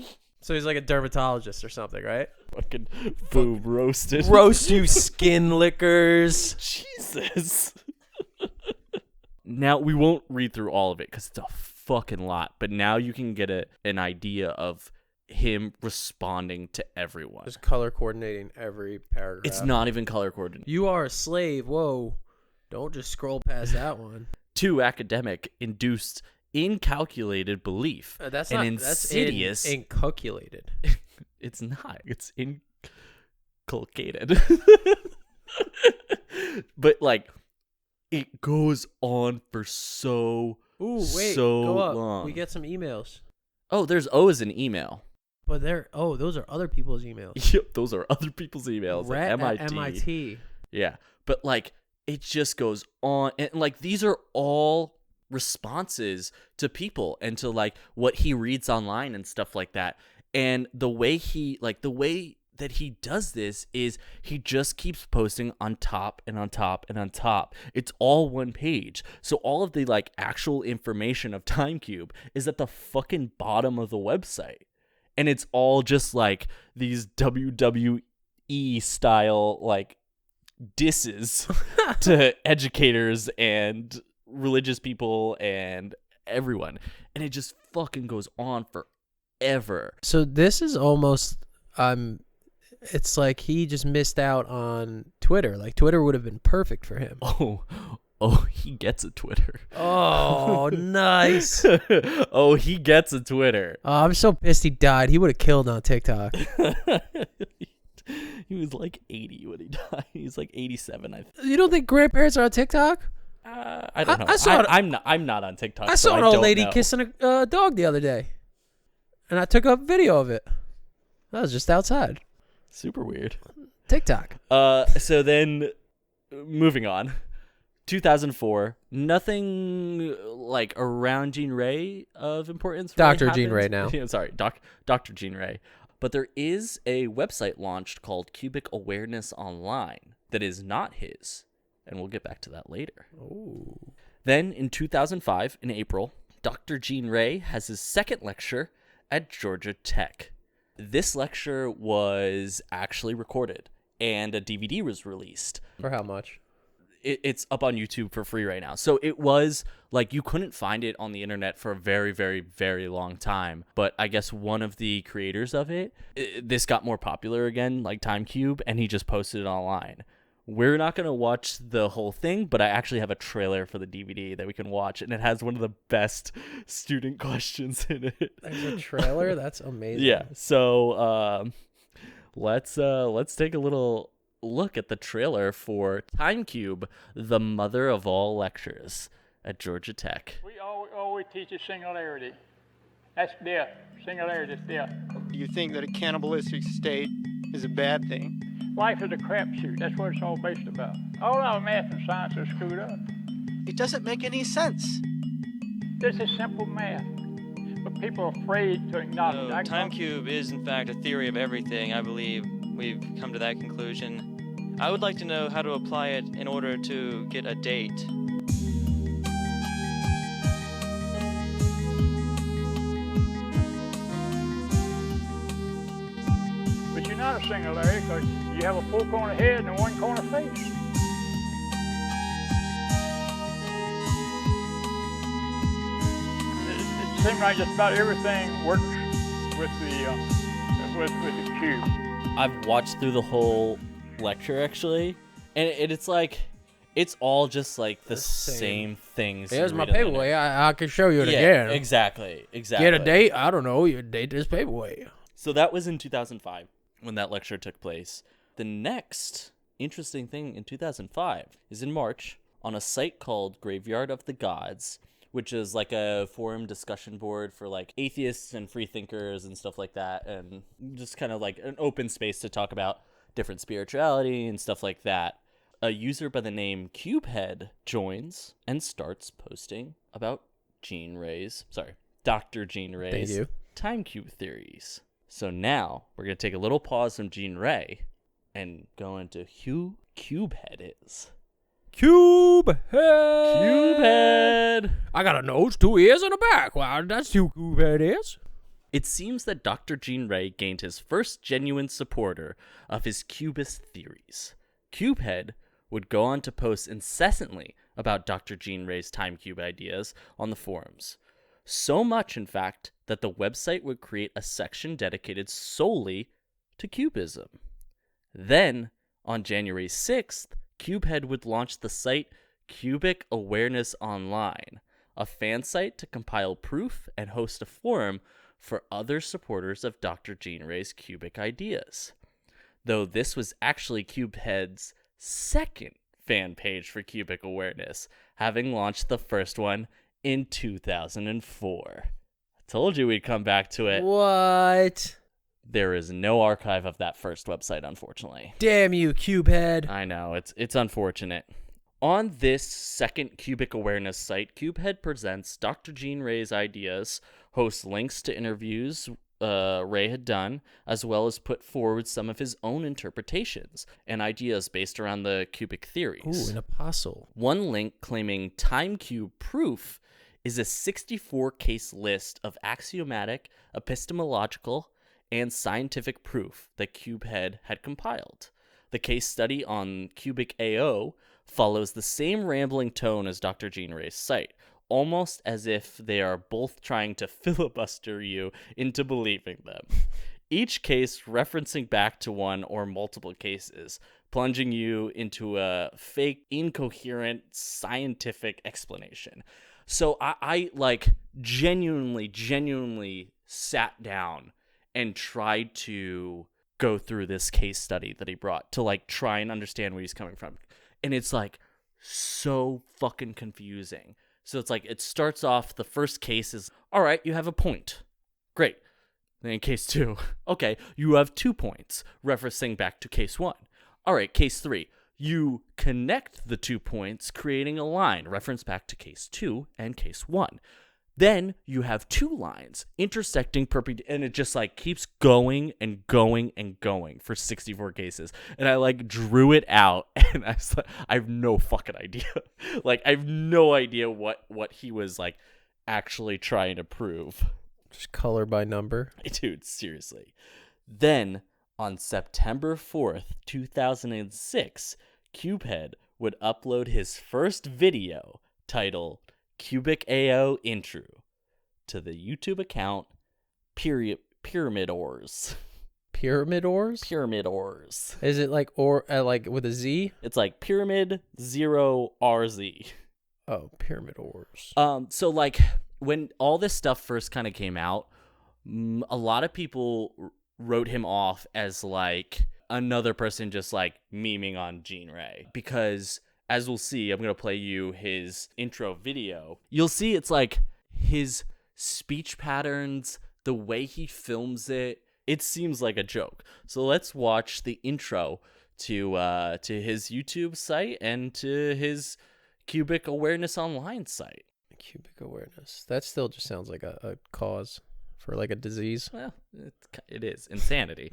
So he's like a dermatologist or something, right? Fucking boom, roasted. Roast you skin lickers. Jesus. Now, we won't read through all of it because it's a fucking lot. But now you can get an idea of him responding to everyone. Just color coordinating every paragraph. It's not even color coordinated. You are a slave. Whoa. Don't just scroll past that one. 2, academic, induced incalculated belief. That's and not insidious. That's incalculated. It's not. It's inculcated. But like, it goes on for so go up. long. We get some emails. Oh, there's O as an email. But those are other people's emails. Yep, those are other people's emails. Rat at at MIT. Yeah, but like, it just goes on, and like, these are all responses to people and to like what he reads online and stuff like that. And the way that he does this is he just keeps posting on top and on top and on top. It's all one page. So all of the like actual information of TimeCube is at the fucking bottom of the website. And it's all just like these WWE style like disses to educators and religious people and everyone. And it just fucking goes on forever. So this is almost it's like he just missed out on Twitter. Like Twitter would have been perfect for him. Oh, he gets a Twitter. Oh, nice. Oh, he gets a Twitter. Oh, I'm so pissed he died. He would have killed on TikTok. He was like 80 when he died. He's like 87, I think. You don't think grandparents are on TikTok? I don't know. I'm not on TikTok. I saw an old lady know. kissing a dog the other day, and I took a video of it. I was just outside. Super weird. TikTok. So then, moving on. 2004, nothing like around Gene-Ray of importance. Dr. Really GeneRay now. I'm sorry, Dr. GeneRay. But there is a website launched called Cubic Awareness Online that is not his, and we'll get back to that later. Ooh. Then in 2005, in April, Dr. GeneRay has his second lecture at Georgia Tech. This lecture was actually recorded, and a DVD was released. For how much? It's up on YouTube for free right now. So it was like, you couldn't find it on the internet for a very, very, very long time. But I guess one of the creators of this got more popular again, like TimeCube, and he just posted it online. We're not going to watch the whole thing, but I actually have a trailer for the DVD that we can watch, and it has one of the best student questions in it. There's a trailer? That's amazing. Yeah. So let's take a little look at the trailer for TimeCube, the mother of all lectures at Georgia Tech. We always teach a singularity. That's death. Singularity is death. Do you think that a cannibalistic state is a bad thing? Life is a crapshoot. That's what it's all based about. All our math and science are screwed up. It doesn't make any sense. This is simple math, but people are afraid to acknowledge it. TimeCube is, in fact, a theory of everything. I believe we've come to that conclusion. I would like to know how to apply it in order to get a date. But you're not a singularity because you have a four-corner head and a one-corner face. It seems like just about everything works with the cube. I've watched through the whole lecture actually, and it's like, it's all just like the same things. Here's my paperweight. I can show you it yeah, again. Exactly. Get a date? I don't know. You date this paperweight. So that was in 2005 when that lecture took place. The next interesting thing in 2005 is in March on a site called Graveyard of the Gods, which is like a forum discussion board for like atheists and free thinkers and stuff like that, and just kind of like an open space to talk about different spirituality and stuff like that. A user by the name Cubehead joins and starts posting about Dr. GeneRay's TimeCube theories. So now we're going to take a little pause from GeneRay and go into who Cubehead is. Cubehead! I got a nose, 2 ears, and a back. Wow, that's who Cubehead is. It seems that Dr. GeneRay gained his first genuine supporter of his cubist theories. Cubehead would go on to post incessantly about Dr. GeneRay's TimeCube ideas on the forums. So much, in fact, that the website would create a section dedicated solely to cubism. Then, on January 6th, Cubehead would launch the site Cubic Awareness Online, a fan site to compile proof and host a forum for other supporters of Dr.GeneRay's cubic ideas. Though this was actually Cubehead's second fan page for cubic awareness, having launched the first one in 2004. I told you we'd come back to it. What? There is no archive of that first website, unfortunately. Damn you, Cubehead. I know, it's unfortunate. On this second cubic awareness site, Cubehead presents Dr. GeneRay's ideas, hosts links to interviews Ray had done, as well as put forward some of his own interpretations and ideas based around the cubic theories. Ooh, an apostle. One link claiming TimeCube proof is a 64-case list of axiomatic, epistemological, and scientific proof that Cubehead had compiled. The case study on cubic AO follows the same rambling tone as Dr. GeneRay's site, almost as if they are both trying to filibuster you into believing them. Each case referencing back to one or multiple cases, plunging you into a fake, incoherent, scientific explanation. So I like genuinely sat down and tried to go through this case study that he brought to like try and understand where he's coming from. And it's like so fucking confusing. So it's like it starts off, the first case is, all right, you have a point. Great. Then in case 2, okay, you have 2 points, referencing back to case 1. All right, case 3, you connect the 2 points, creating a line, reference back to case 2 and case 1. Then you have 2 lines intersecting and it just like keeps going and going and going for 64 cases. And I like drew it out and I was like, I have no fucking idea. Like I have no idea what he was like actually trying to prove. Just color by number. Dude, seriously. Then on September 4th, 2006, Cubehead would upload his first video titled Cubic AO Intro to the YouTube account Pyramid Ors. Pyramid Ors? Pyramid Ors. Is it like like with a Z? It's like Pyramid 0RZ. Oh, Pyramid Ors. So like when all this stuff first kind of came out, a lot of people wrote him off as like another person just like memeing on GeneRay, because as we'll see, I'm going to play you his intro video. You'll see it's like his speech patterns, the way he films it, it seems like a joke. So let's watch the intro to his YouTube site and to his Cubic Awareness Online site. Cubic Awareness. That still just sounds like a cause for like a disease. Well, it is. Insanity.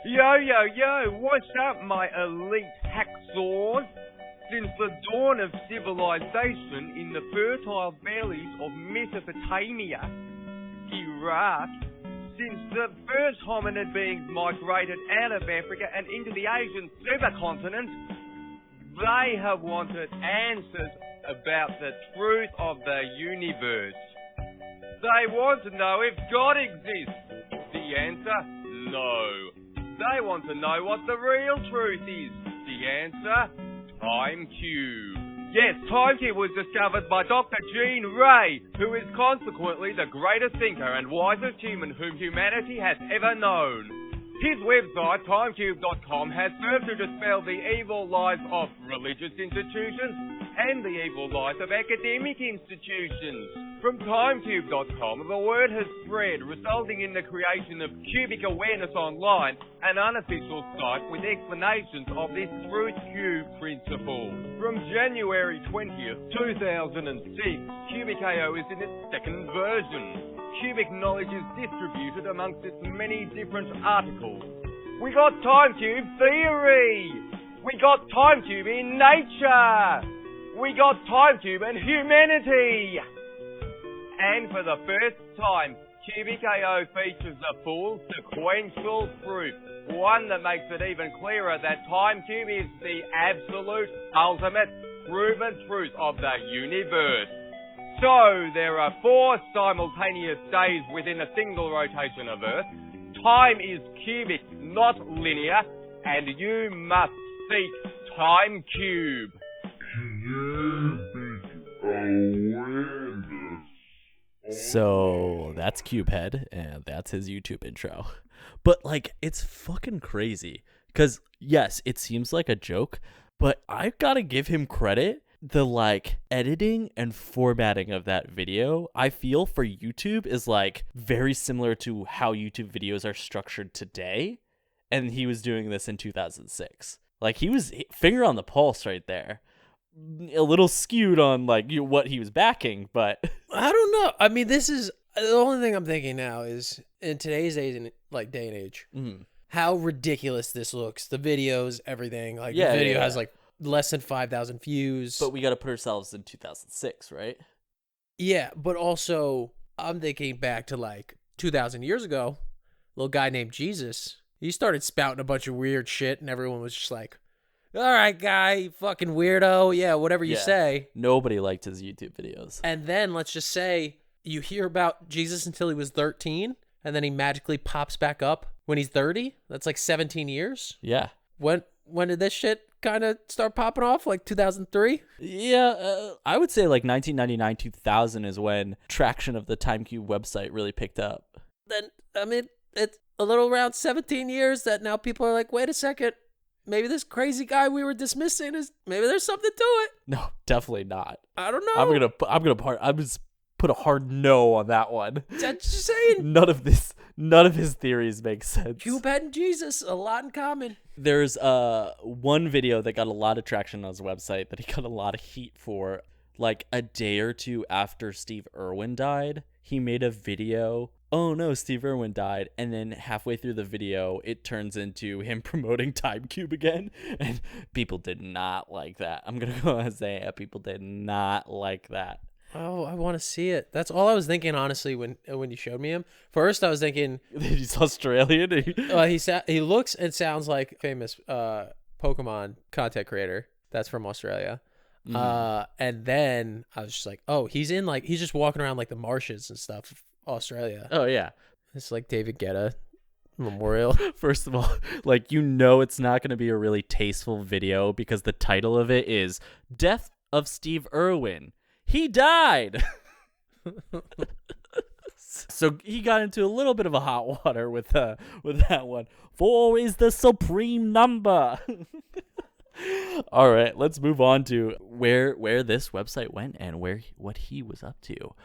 Yo, what's up, my elite hacksaws? Since the dawn of civilization in the fertile valleys of Mesopotamia, Iraq, since the first hominid beings migrated out of Africa and into the Asian supercontinent, they have wanted answers about the truth of the universe. They want to know if God exists. The answer, no. They want to know what the real truth is. The answer, TimeCube. Yes, TimeCube was discovered by Dr.GeneRay, who is consequently the greatest thinker and wisest human whom humanity has ever known. His website, TimeCube.com, has served to dispel the evil lies of religious institutions and the evil lies of academic institutions. From TimeCube.com, the word has spread, resulting in the creation of Cubic Awareness Online, an unofficial site with explanations of this Truth Cube principle. From January 20th, 2006, Cubic AO is in its second version. Cubic knowledge is distributed amongst its many different articles. We got TimeCube theory! We got TimeCube in nature! We got TimeCube and humanity! And for the first time, Cubic AO features a full sequential proof, one that makes it even clearer that TimeCube is the absolute, ultimate, proven truth of the universe. So, there are 4 simultaneous days within a single rotation of Earth. Time is cubic, not linear, and you must seek TimeCube. So that's Cubehead, and that's his YouTube intro. But, like, it's fucking crazy. Because, yes, it seems like a joke, but I've got to give him credit. The, like, editing and formatting of that video, I feel for YouTube is, like, very similar to how YouTube videos are structured today. And he was doing this in 2006. Like, he was finger on the pulse right there. A little skewed on, like, what he was backing, but I don't know. I mean, this is the only thing I'm thinking now is in today's day and age, how ridiculous this looks. The videos, everything. Like, the video has like less than 5,000 views. But we got to put ourselves in 2006, right? Yeah, but also I'm thinking back to like 2,000 years ago. Little guy named Jesus. He started spouting a bunch of weird shit, and everyone was just like, all right, guy, you fucking weirdo. Yeah, whatever you say. Nobody liked his YouTube videos. And then let's just say you hear about Jesus until he was 13, and then he magically pops back up when he's 30. That's like 17 years. Yeah. When did this shit kind of start popping off? Like 2003? Yeah, I would say like 1999, 2000 is when traction of the TimeCube website really picked up. Then, I mean, it's a little around 17 years that now people are like, wait a second. Maybe this crazy guy we were dismissing maybe there's something to it. No, definitely not. I don't know. I'm just put a hard no on that one. That's just saying. None of his theories make sense. Cubehead and Jesus, a lot in common. There's one video that got a lot of traction on his website that he got a lot of heat for. Like a day or two after Steve Irwin died, he made a video. Oh no, Steve Irwin died. And then halfway through the video, it turns into him promoting TimeCube again. And people did not like that. I'm going to go and say it. People did not like that. Oh, I want to see it. That's all I was thinking, honestly, when you showed me him. First, I was thinking... He's Australian? He looks and sounds like a famous Pokemon content creator. That's from Australia. And then I was just like, oh, he's just walking around like the marshes and stuff. Australia. Oh yeah, it's like David Guetta Memorial. First of all, like, it's not going to be a really tasteful video because the title of it is Death of Steve Irwin. He died. So he got into a little bit of a hot water with that one. 4 is the supreme number. All right, let's move on to where this website went and what he was up to.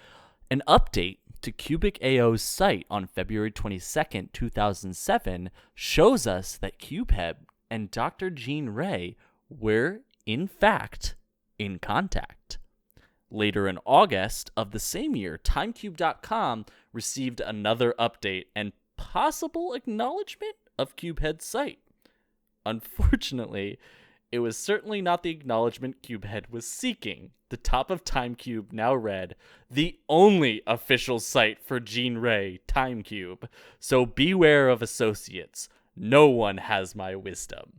An update to Cubic AO's site on February 22nd, 2007 shows us that Cubehead and Dr.GeneRay were, in fact, in contact. Later in August of the same year, TimeCube.com received another update and possible acknowledgement of Cubehead's site. Unfortunately, it was certainly not the acknowledgement Cubehead was seeking. The top of TimeCube now read, the only official site for GeneRay, TimeCube. So beware of associates. No one has my wisdom.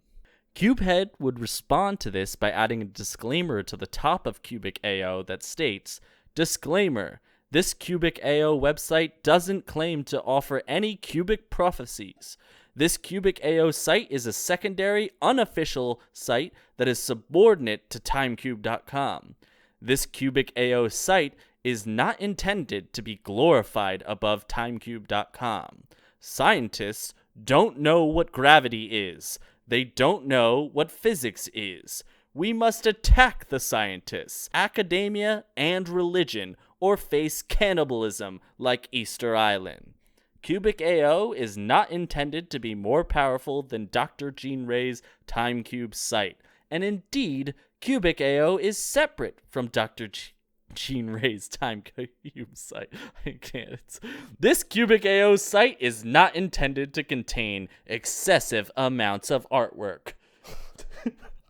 Cubehead would respond to this by adding a disclaimer to the top of Cubic AO that states, disclaimer, this Cubic AO website doesn't claim to offer any cubic prophecies. This Cubic AO site is a secondary, unofficial site that is subordinate to TimeCube.com. This Cubic AO site is not intended to be glorified above TimeCube.com. Scientists don't know what gravity is. They don't know what physics is. We must attack the scientists, academia, and religion, or face cannibalism like Easter Island. Cubic AO is not intended to be more powerful than Dr.GeneRay's TimeCube site, and indeed, Cubic AO is separate from Dr.GeneRay's TimeCube site. I can't. This Cubic AO site is not intended to contain excessive amounts of artwork.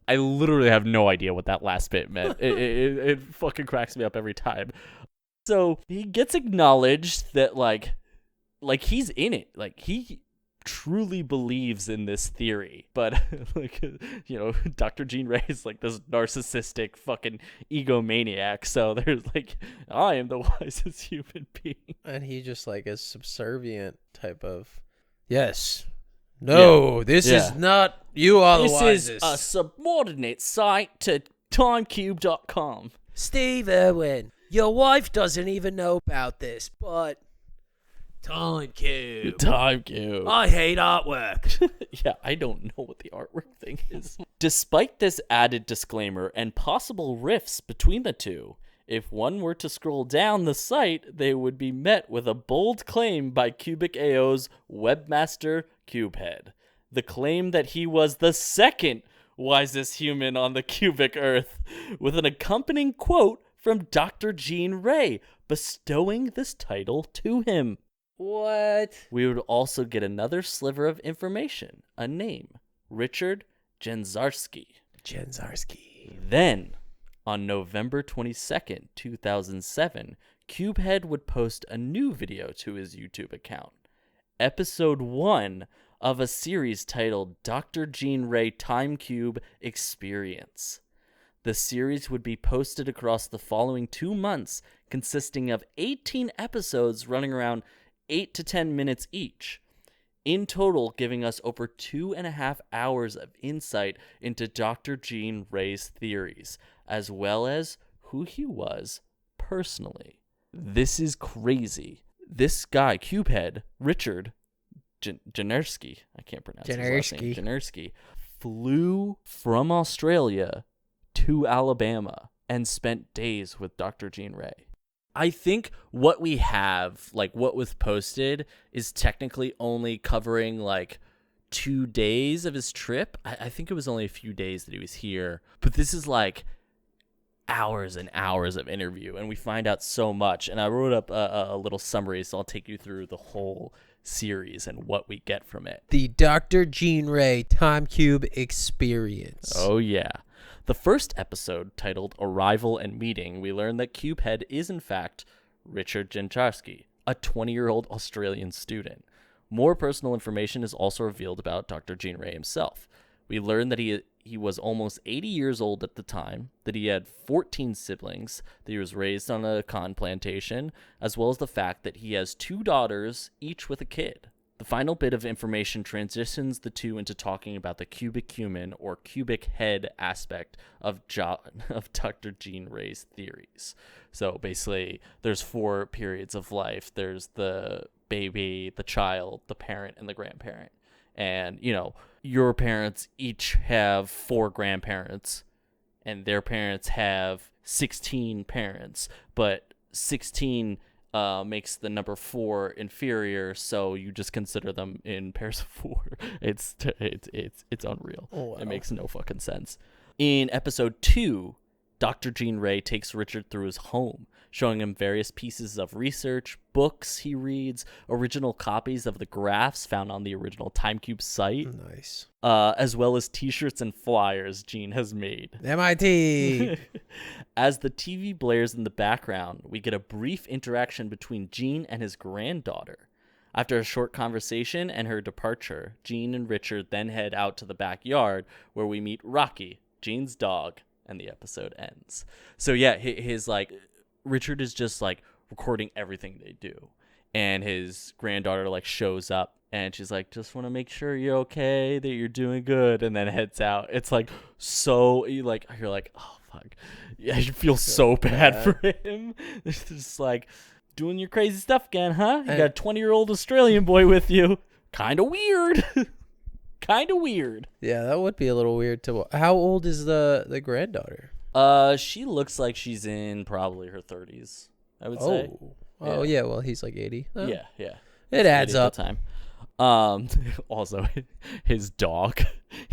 I literally have no idea what that last bit meant. It fucking cracks me up every time. So he gets acknowledged that like he's in it. Like, he truly believes in this theory. But, like, Dr.GeneRay is like this narcissistic fucking egomaniac. So there's like, I am the wisest human being. And he just like is subservient type of, yes. No, this is not, you are the wisest. This is a subordinate site to TimeCube.com. Steve Irwin, your wife doesn't even know about this, but TimeCube. TimeCube. I hate artwork. Yeah, I don't know what the artwork thing is. Despite this added disclaimer and possible rifts between the two, if one were to scroll down the site, they would be met with a bold claim by Cubic AO's webmaster Cubehead. The claim that he was the second wisest human on the cubic earth, with an accompanying quote from Dr.GeneRay bestowing this title to him. What? We would also get another sliver of information, a name, Richard Jenzarski. Then, on November 22nd, 2007, Cubehead would post a new video to his YouTube account, episode 1 of a series titled Dr.GeneRay TimeCube Experience. The series would be posted across the following 2 months, consisting of 18 episodes running around 8 to 10 minutes each, in total giving us over 2.5 hours of insight into Dr. GeneRay's theories, as well as who he was personally. This is crazy. This guy, Cubehead, Richard Jenirsky, I can't pronounce his last name, Jenirsky, flew from Australia to Alabama and spent days with Dr. GeneRay. I think what we have, like what was posted, is technically only covering like 2 days of his trip. I think it was only a few days that he was here, but this is like hours and hours of interview, and we find out so much. And I wrote up a little summary, so I'll take you through the whole series and what we get from it. The Dr. GeneRay TimeCube Experience. Oh yeah. The first episode, titled Arrival and Meeting, we learn that Cubehead is in fact Richard Jenzarski, a 20-year-old Australian student. More personal information is also revealed about Dr. GeneRay himself. We learn that he was almost 80 years old at the time, that he had 14 siblings, that he was raised on a cotton plantation, as well as the fact that he has 2 daughters, each with a kid. The final bit of information transitions the two into talking about the cubic human or cubic head aspect of Dr. GeneRay's theories. So basically, there's 4 periods of life. There's the baby, the child, the parent, and the grandparent. And, you know, your parents each have 4 grandparents, and their parents have 16 parents, but 16 makes the number 4 inferior, so you just consider them in pairs of 4. It's unreal. Oh, wow. It makes no fucking sense. In episode 2, Dr. GeneRay takes Richard through his home, showing him various pieces of research, books he reads, original copies of the graphs found on the original TimeCube site. Nice. As well as t-shirts and flyers Gene has made. MIT! As the TV blares in the background, we get a brief interaction between Gene and his granddaughter. After a short conversation and her departure, Gene and Richard then head out to the backyard where we meet Rocky, Gene's dog, and the episode ends. So yeah, his like Richard is just like recording everything they do, and his granddaughter like shows up and she's like, just want to make sure you're okay, that you're doing good, and then heads out. It's like so you're like, oh fuck, yeah, you feel so bad for him. It's just like, doing your crazy stuff again, huh? You got a 20-year-old Australian boy with you. Kind of weird. Kind of weird. Yeah, that would be a little weird to. How old is the granddaughter? She looks like she's in probably her 30s, I would say. Oh yeah, well he's like 80. Oh. Yeah. It adds up. Time. Also, his dog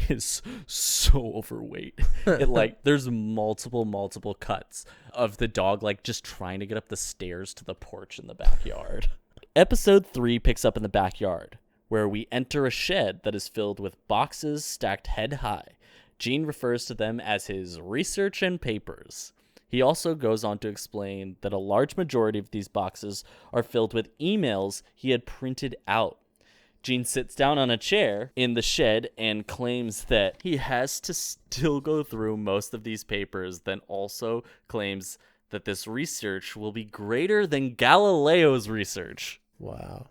is so overweight. It like there's multiple cuts of the dog like just trying to get up the stairs to the porch in the backyard. Episode 3 picks up in the backyard, where we enter a shed that is filled with boxes stacked head high. Gene refers to them as his research and papers. He also goes on to explain that a large majority of these boxes are filled with emails he had printed out. Gene sits down on a chair in the shed and claims that he has to still go through most of these papers, then also claims that this research will be greater than Galileo's research. Wow.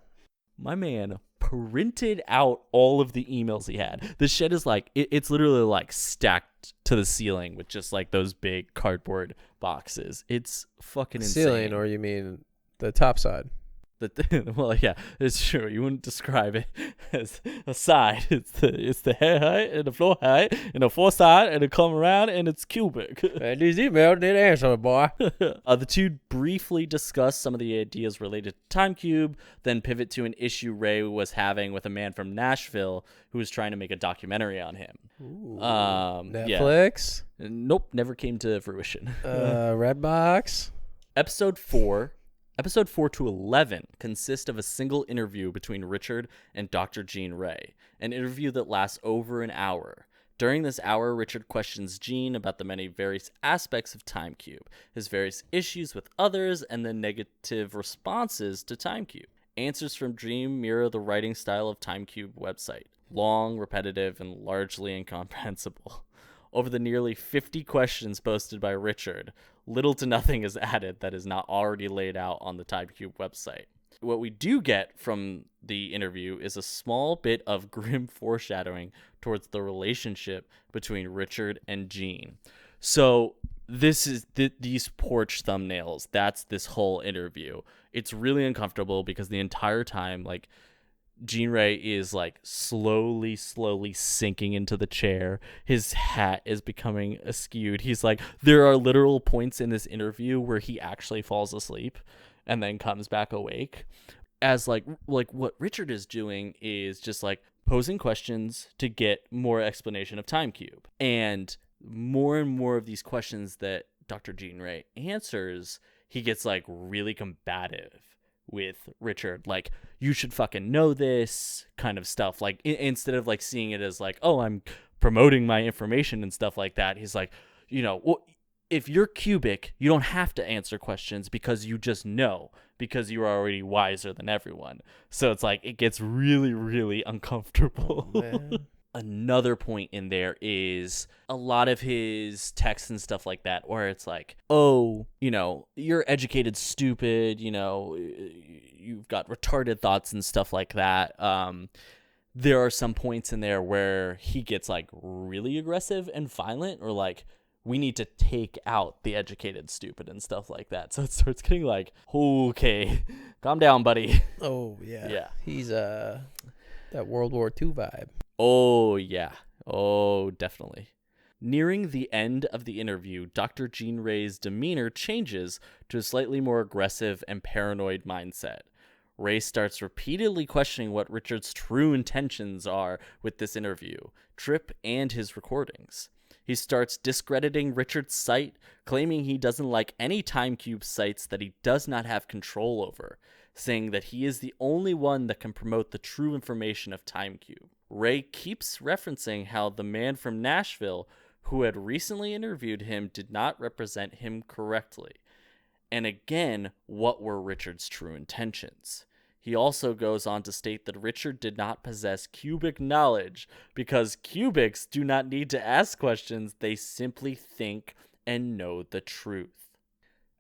My man printed out all of the emails he had. The shed is like, it's literally like stacked to the ceiling with just like those big cardboard boxes. It's fucking insane. Ceiling, or you mean the top side? Well, yeah, it's true. You wouldn't describe it as a side. It's the head height and the floor height and the floor side, and it come around and it's cubic. And these emails didn't answer, boy. The two briefly discuss some of the ideas related to TimeCube, then pivot to an issue Ray was having with a man from Nashville who was trying to make a documentary on him. Ooh, Netflix? Yeah. Nope, never came to fruition. Redbox? Episode 4 to 11 consist of a single interview between Richard and Dr.GeneRay, an interview that lasts over an hour. During this hour, Richard questions Gene about the many various aspects of TimeCube, his various issues with others, and the negative responses to TimeCube. Answers from Gene mirror the writing style of TimeCube website, long, repetitive, and largely incomprehensible. Over the nearly 50 questions posted by Richard, little to nothing is added that is not already laid out on the TimeCube website. What we do get from the interview is a small bit of grim foreshadowing towards the relationship between Richard and Gene. So this is these porch thumbnails. That's this whole interview. It's really uncomfortable because the entire time, like, GeneRay is like slowly sinking into the chair. His hat is becoming askewed. He's like, there are literal points in this interview where he actually falls asleep and then comes back awake. As like what Richard is doing is just like posing questions to get more explanation of TimeCube. And more of these questions that Dr.GeneRay answers, he gets like really combative with Richard, like, you should fucking know this kind of stuff. Like, instead of like seeing it as like, oh, I'm promoting my information and stuff like that, he's like, well, if you're cubic, you don't have to answer questions because you just know, because you're already wiser than everyone. So it's like, it gets really, really uncomfortable. Oh, another point in there is a lot of his texts and stuff like that, where it's like, oh, you're educated stupid, you've got retarded thoughts and stuff like that. There are some points in there where he gets like really aggressive and violent, or like, we need to take out the educated stupid and stuff like that. So it starts getting like, okay, calm down, buddy. Oh, yeah. Yeah. He's that World War II vibe. Oh, yeah. Oh, definitely. Nearing the end of the interview, Dr.GeneRay's demeanor changes to a slightly more aggressive and paranoid mindset. Ray starts repeatedly questioning what Richard's true intentions are with this interview, Trip, and his recordings. He starts discrediting Richard's site, claiming he doesn't like any TimeCube sites that he does not have control over, saying that he is the only one that can promote the true information of TimeCube. Ray keeps referencing how the man from Nashville who had recently interviewed him did not represent him correctly. And again, what were Richard's true intentions? He also goes on to state that Richard did not possess cubic knowledge because cubics do not need to ask questions, they simply think and know the truth.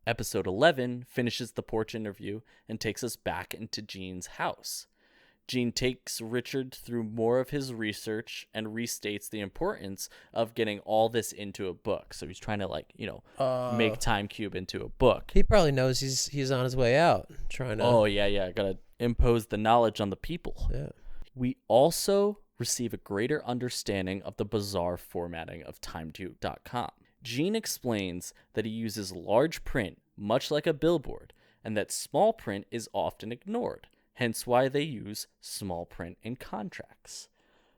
Episode 11 finishes the porch interview and takes us back into Gene's house. Gene takes Richard through more of his research and restates the importance of getting all this into a book. So he's trying to make TimeCube into a book. He probably knows he's on his way out, trying to. Oh yeah, gotta impose the knowledge on the people. Yeah. We also receive a greater understanding of the bizarre formatting of TimeCube.com. Gene explains that he uses large print, much like a billboard, and that small print is often ignored. Hence why they use small print in contracts.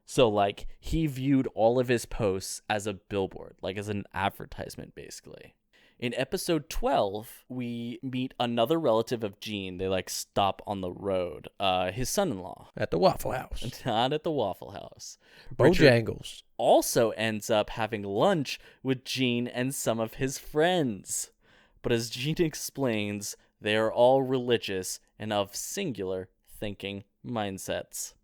So, like, he viewed all of his posts as a billboard, like as an advertisement, basically. In episode 12, we meet another relative of Gene. They, stop on the road. His son-in-law. At the Waffle House. Not at the Waffle House. Bojangles. Also ends up having lunch with Gene and some of his friends. But as Gene explains, they are all religious and of singular thinking mindsets.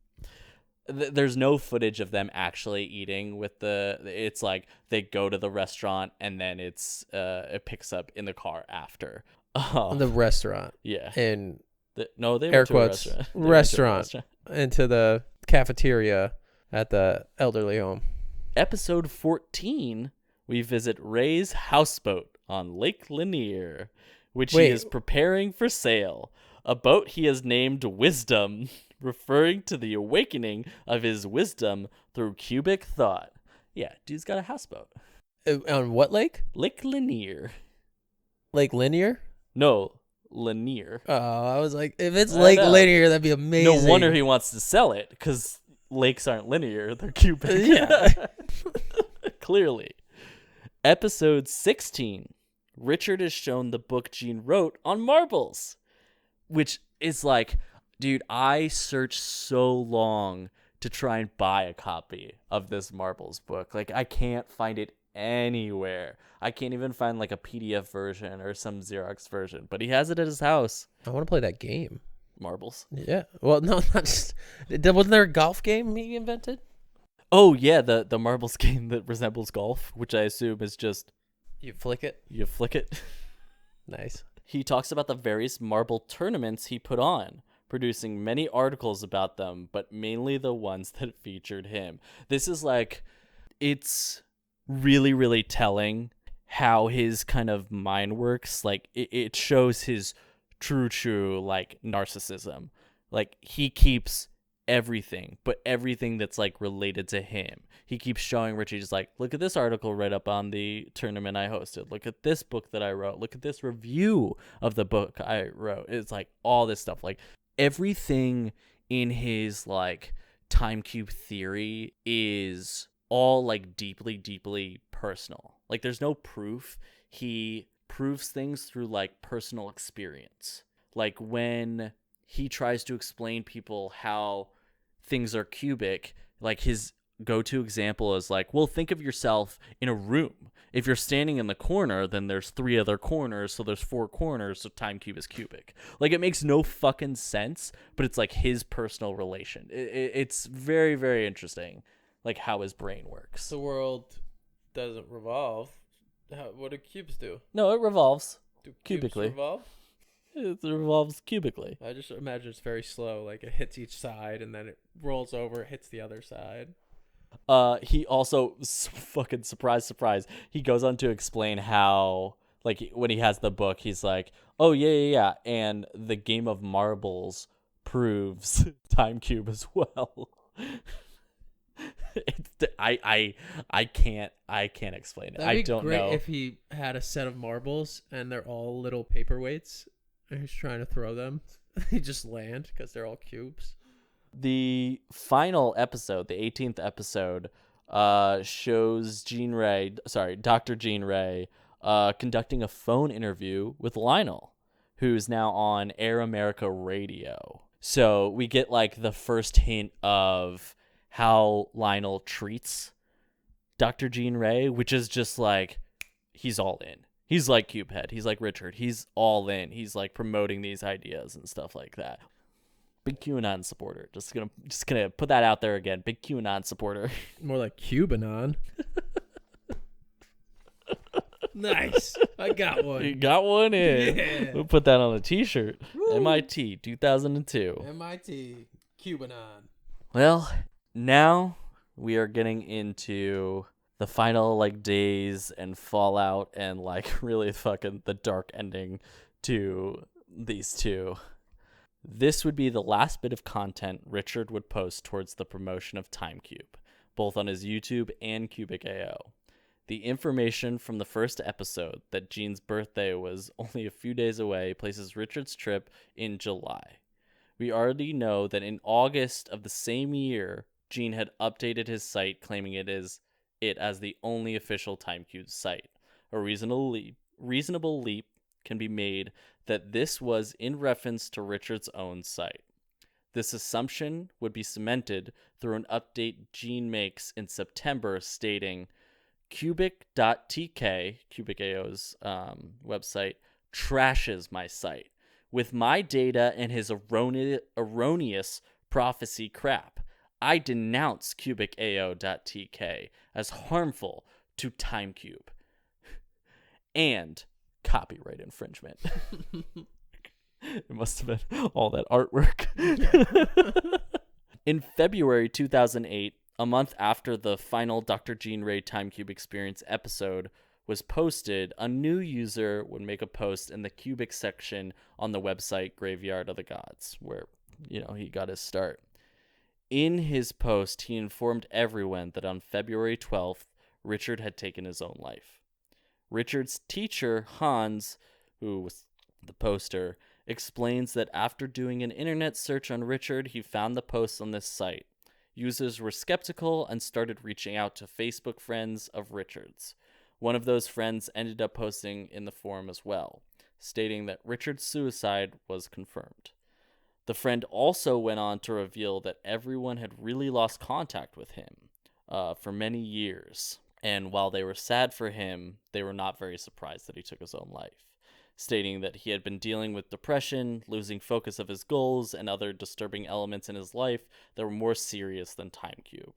There's no footage of them actually eating with it's like they go to the restaurant and then it picks up in the car after. The restaurant. Yeah. And they air went to quotes, a restaurant. restaurant. into the cafeteria at the elderly home. Episode 14, we visit Ray's houseboat on Lake Lanier, which he is preparing for sale. A boat he has named Wisdom, referring to the awakening of his wisdom through cubic thought. Yeah, dude's got a houseboat. On what lake? Lake Lanier. Lake Lanier? No, Lanier. Oh, I was like, if it's Lake Lanier, that'd be amazing. No wonder he wants to sell it, because lakes aren't linear, they're cubic. Yeah. Clearly. Episode 16. Richard is shown the book Gene wrote on marbles, which is like, dude, I searched so long to try and buy a copy of this marbles book. Like, I can't find it anywhere. I can't even find like a PDF version or some Xerox version, but he has it at his house. I want to play that game. Marbles. Yeah. Well, no, not just. Wasn't there a golf game he invented? Oh, yeah, the marbles game that resembles golf, which I assume is just... You flick it? You flick it. Nice. He talks about the various marble tournaments he put on, producing many articles about them, but mainly the ones that featured him. This is like... It's really, really telling how his kind of mind works. Like, it shows his true, like, narcissism. Like, he keeps everything, but everything that's like related to him. He keeps showing Richie, just like, look at this article right up on the tournament I hosted. Look at this book that I wrote. Look at this review of the book I wrote. It's like all this stuff. Like everything in his like TimeCube theory is all like deeply, deeply personal. Like there's no proof. He proves things through like personal experience. Like when he tries to explain people how things are cubic, like his go-to example is like, well, think of yourself in a room. If you're standing in the corner, then there's 3 other corners, so there's 4 corners, so TimeCube is cubic. Like, it makes no fucking sense, but it's like his personal relation. It's very, very interesting, like how his brain works. The world doesn't revolve. What do cubes do? No, it revolves. Do cubically. Cubes revolve? It revolves cubically. I just imagine it's very slow. Like it hits each side and then it rolls over, hits the other side. He also, fucking surprise, he goes on to explain how, like, when he has the book, he's like, oh, yeah, and the game of marbles proves TimeCube as well. I can't explain it. That'd be I don't great know. if he had a set of marbles and they're all little paperweights and he's trying to throw them. They just land because they're all cubes. The final episode, the 18th episode, shows Dr. GeneRay, conducting a phone interview with Lionel, who's now on Air America Radio. So we get like the first hint of how Lionel treats Dr. GeneRay, which is just like, he's all in. He's like Cubehead. He's like Richard. He's all in. He's like promoting these ideas and stuff like that. Big QAnon supporter. Just gonna put that out there again. Big QAnon supporter. More like Cubanon. Nice. I got one. You got one in. Yeah. We'll put that on a t-shirt. Woo. MIT 2002. MIT Cubanon. Well, now we are getting into the final like days and fallout and like really fucking the dark ending to these two. This would be the last bit of content Richard would post towards the promotion of TimeCube, both on his YouTube and Cubic AO. The information from the first episode that Gene's birthday was only a few days away places Richard's trip in July. We already know that in August of the same year, Gene had updated his site claiming it as the only official TimeCube site. A reasonable leap can be made that this was in reference to Richard's own site. This assumption would be cemented through an update Gene makes in September stating, Cubic.tk, Cubic AO's website, trashes my site with my data and his erroneous prophecy crap. I denounce CubicAO.tk as harmful to TimeCube and copyright infringement. It must have been all that artwork. In February 2008, a month after the final Dr.GeneRay TimeCube Experience episode was posted, a new user would make a post in the cubic section on the website Graveyard of the Gods, where, he got his start. In his post, he informed everyone that on February 12th, Richard had taken his own life. Richard's teacher, Hans, who was the poster, explains that after doing an internet search on Richard, he found the post on this site. Users were skeptical and started reaching out to Facebook friends of Richard's. One of those friends ended up posting in the forum as well, stating that Richard's suicide was confirmed. The friend also went on to reveal that everyone had really lost contact with him for many years, and while they were sad for him, they were not very surprised that he took his own life, stating that he had been dealing with depression, losing focus of his goals, and other disturbing elements in his life that were more serious than TimeCube.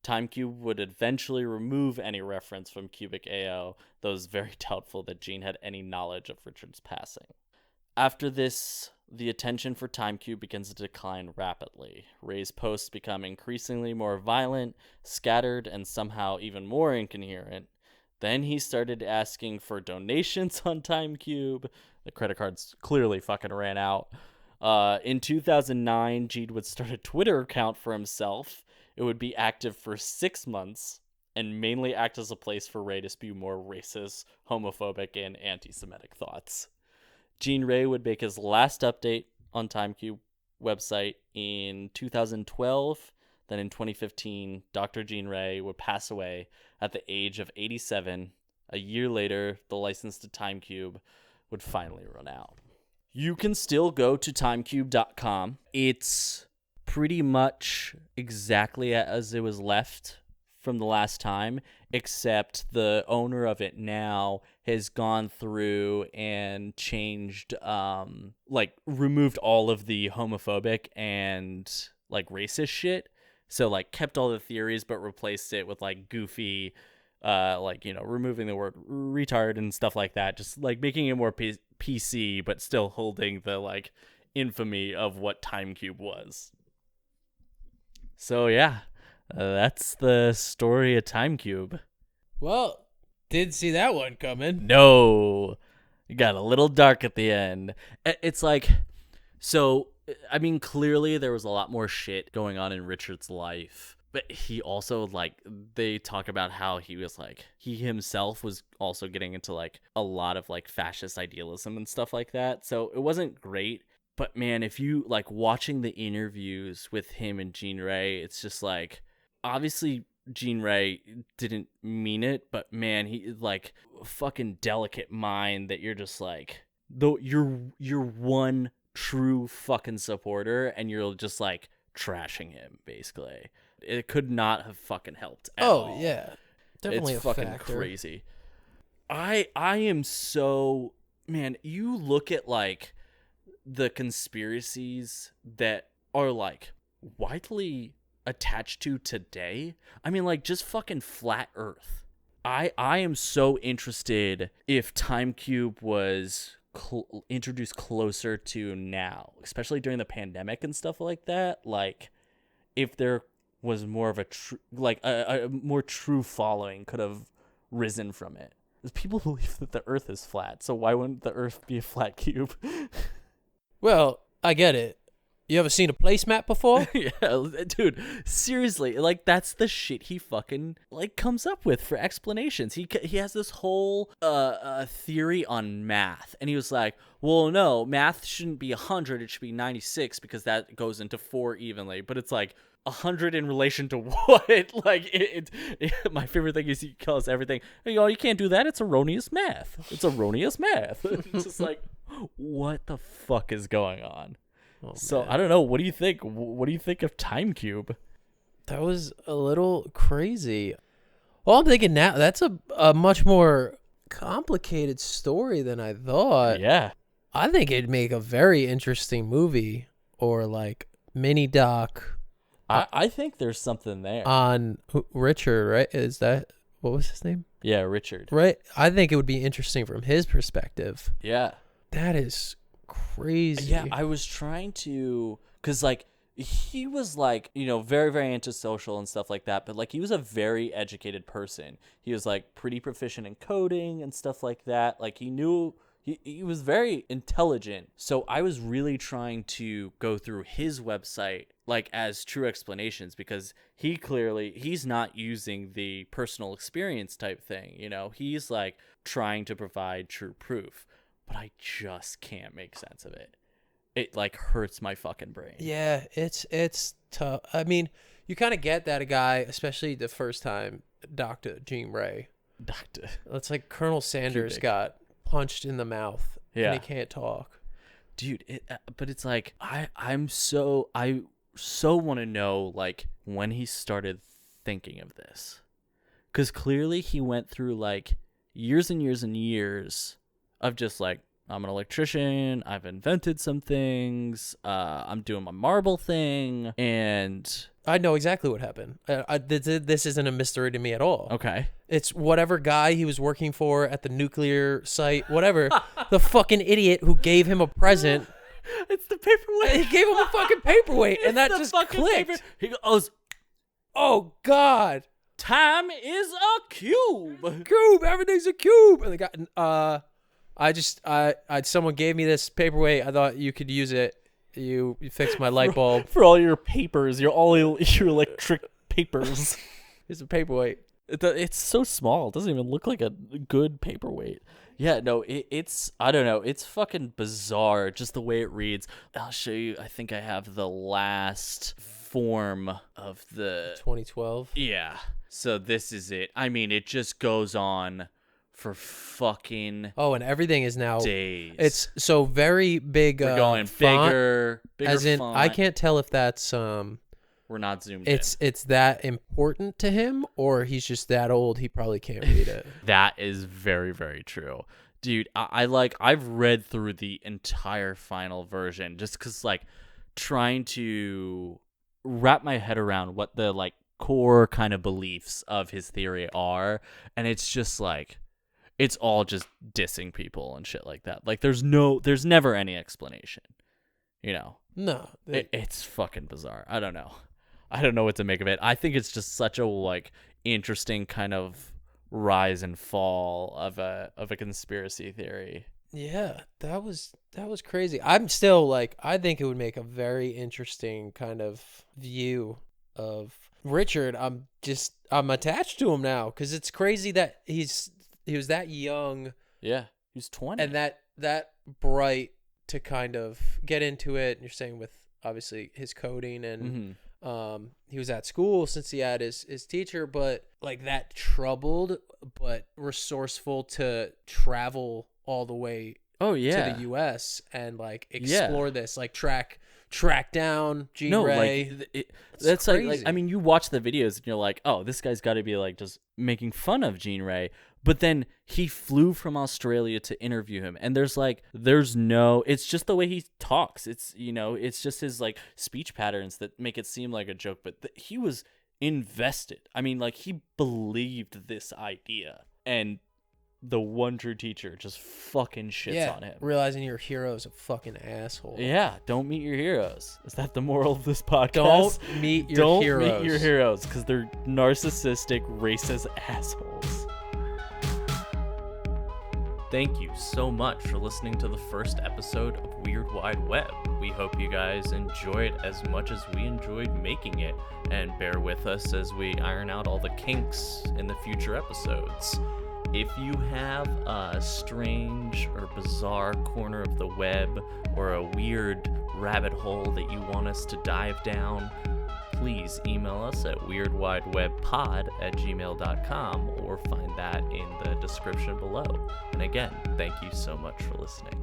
TimeCube would eventually remove any reference from Cubic AO, though it was very doubtful that Gene had any knowledge of Richard's passing. After this, the attention for TimeCube begins to decline rapidly. Ray's posts become increasingly more violent, scattered, and somehow even more incoherent. Then he started asking for donations on TimeCube. The credit cards clearly fucking ran out. In 2009, Gene would start a Twitter account for himself. It would be active for 6 months and mainly act as a place for Ray to spew more racist, homophobic, and anti-Semitic thoughts. GeneRay would make his last update on TimeCube website in 2012. Then in 2015, Dr.GeneRay would pass away at the age of 87. A year later, the license to TimeCube would finally run out. You can still go to timecube.com. It's pretty much exactly as it was left from the last time, except the owner of it now has gone through and changed, removed all of the homophobic and, racist shit. So, kept all the theories, but replaced it with, goofy, removing the word retard and stuff like that. Just, making it more PC, but still holding the, infamy of what TimeCube was. So, yeah, that's the story of TimeCube. Well, didn't see that one coming. No, it got a little dark at the end. It's clearly there was a lot more shit going on in Richard's life, but he also, they talk about how he was, he himself was also getting into, a lot of, fascist idealism and stuff like that, so it wasn't great. But, man, if you, watching the interviews with him and GeneRay, it's just, obviously GeneRay didn't mean it, but, man, he, fucking delicate mind that you're just, though you're one true fucking supporter, and you're just, trashing him, basically. It could not have fucking helped at all. Oh, yeah. Definitely it's a fucking factor. Crazy. I am so... Man, you look at, the conspiracies that are widely attached to today. I mean, just fucking flat earth. I am so interested if TimeCube was introduced closer to now, especially during the pandemic and stuff like that. If there was more of a more true following could have risen from it. Because people believe that the earth is flat, so why wouldn't the earth be a flat cube? Well, I get it. You ever seen a placemat before? Yeah, dude, seriously, that's the shit he fucking, comes up with for explanations. He has this whole theory on math, and he was like, well, no, math shouldn't be 100, it should be 96, because that goes into 4 evenly, but it's 100 in relation to what? My favorite thing is he calls everything, you can't do that, it's erroneous math. It's erroneous math. It's just what the fuck is going on? Oh, so, man. I don't know. What do you think? What do you think of TimeCube? That was a little crazy. Well, I'm thinking now, that's a much more complicated story than I thought. Yeah. I think it'd make a very interesting movie or, mini doc. I think there's something there. On Richard, right? Is that, what was his name? Yeah, Richard. Right? I think it would be interesting from his perspective. Yeah. That is crazy. Yeah, I was trying to, because he was like, very, very antisocial and stuff like that, but like he was a very educated person. He was like pretty proficient in coding and stuff like that. Like he was very intelligent. So I was really trying to go through his website like as true explanations, because he's not using the personal experience type thing. He's like trying to provide true proof, but I just can't make sense of it. It like hurts my fucking brain. Yeah, it's tough. I mean, you kind of get that a guy, especially the first time Dr.GeneRay. It's like Colonel Sanders got punched in the mouth and he can't talk. Dude, but it's like I so want to know like when he started thinking of this. Cuz clearly he went through like years and years and years of just like, I'm an electrician, I've invented some things, I'm doing my marble thing, and I know exactly what happened. This isn't a mystery to me at all. Okay. It's whatever guy he was working for at the nuclear site, whatever, the fucking idiot who gave him a present. It's the paperweight. He gave him a fucking paperweight, and that just clicked. He goes, oh, God. Time is a cube. Cube, everything's a cube. And the guy, someone gave me this paperweight. I thought you could use it. You fixed my light bulb. For all your papers, your electric papers. It's a paperweight. It's so small. It doesn't even look like a good paperweight. Yeah, no, it's, I don't know. It's fucking bizarre, just the way it reads. I'll show you. I think I have the last form of the 2012. Yeah. So this is it. I mean, it just goes on for fucking and everything is now days. It's so very big. We're going font, bigger as in font. I can't tell if that's we're not zoomed it's that important to him, or he's just that old he probably can't read it. That is very, very true, dude. I've read through the entire final version just because like trying to wrap my head around what the like core kind of beliefs of his theory are, and it's just like it's all just dissing people and shit like that. Like there's never any explanation, No, it's fucking bizarre. I don't know what to make of it. I think it's just such a like interesting kind of rise and fall of a conspiracy theory. Yeah, that was crazy. I'm still like, I think it would make a very interesting kind of view of Richard. I'm attached to him now because it's crazy that he was that young. Yeah, he was 20. And that bright to kind of get into it. And you're saying with obviously his coding and he was at school since he had his teacher, but like that troubled but resourceful to travel all the way to the US and like explore this, like track down GeneRay. That's like I mean, you watch the videos and you're like, oh, this guy's got to be like just making fun of GeneRay. But then he flew from Australia to interview him, and it's just the way he talks. It's it's just his like speech patterns that make it seem like a joke. But he was invested. I mean, like he believed this idea, and the one true teacher just fucking shits on him. Realizing your hero's a fucking asshole. Yeah, don't meet your heroes. Is that the moral of this podcast? Don't meet your heroes. Don't meet your heroes because they're narcissistic, racist assholes. Thank you so much for listening to the first episode of Weird Wide Web. We hope you guys enjoy it as much as we enjoyed making it, and bear with us as we iron out all the kinks in the future episodes. If you have a strange or bizarre corner of the web or a weird rabbit hole that you want us to dive down, please email us at weirdwidewebpod@gmail.com or find that in the description below. And again, thank you so much for listening.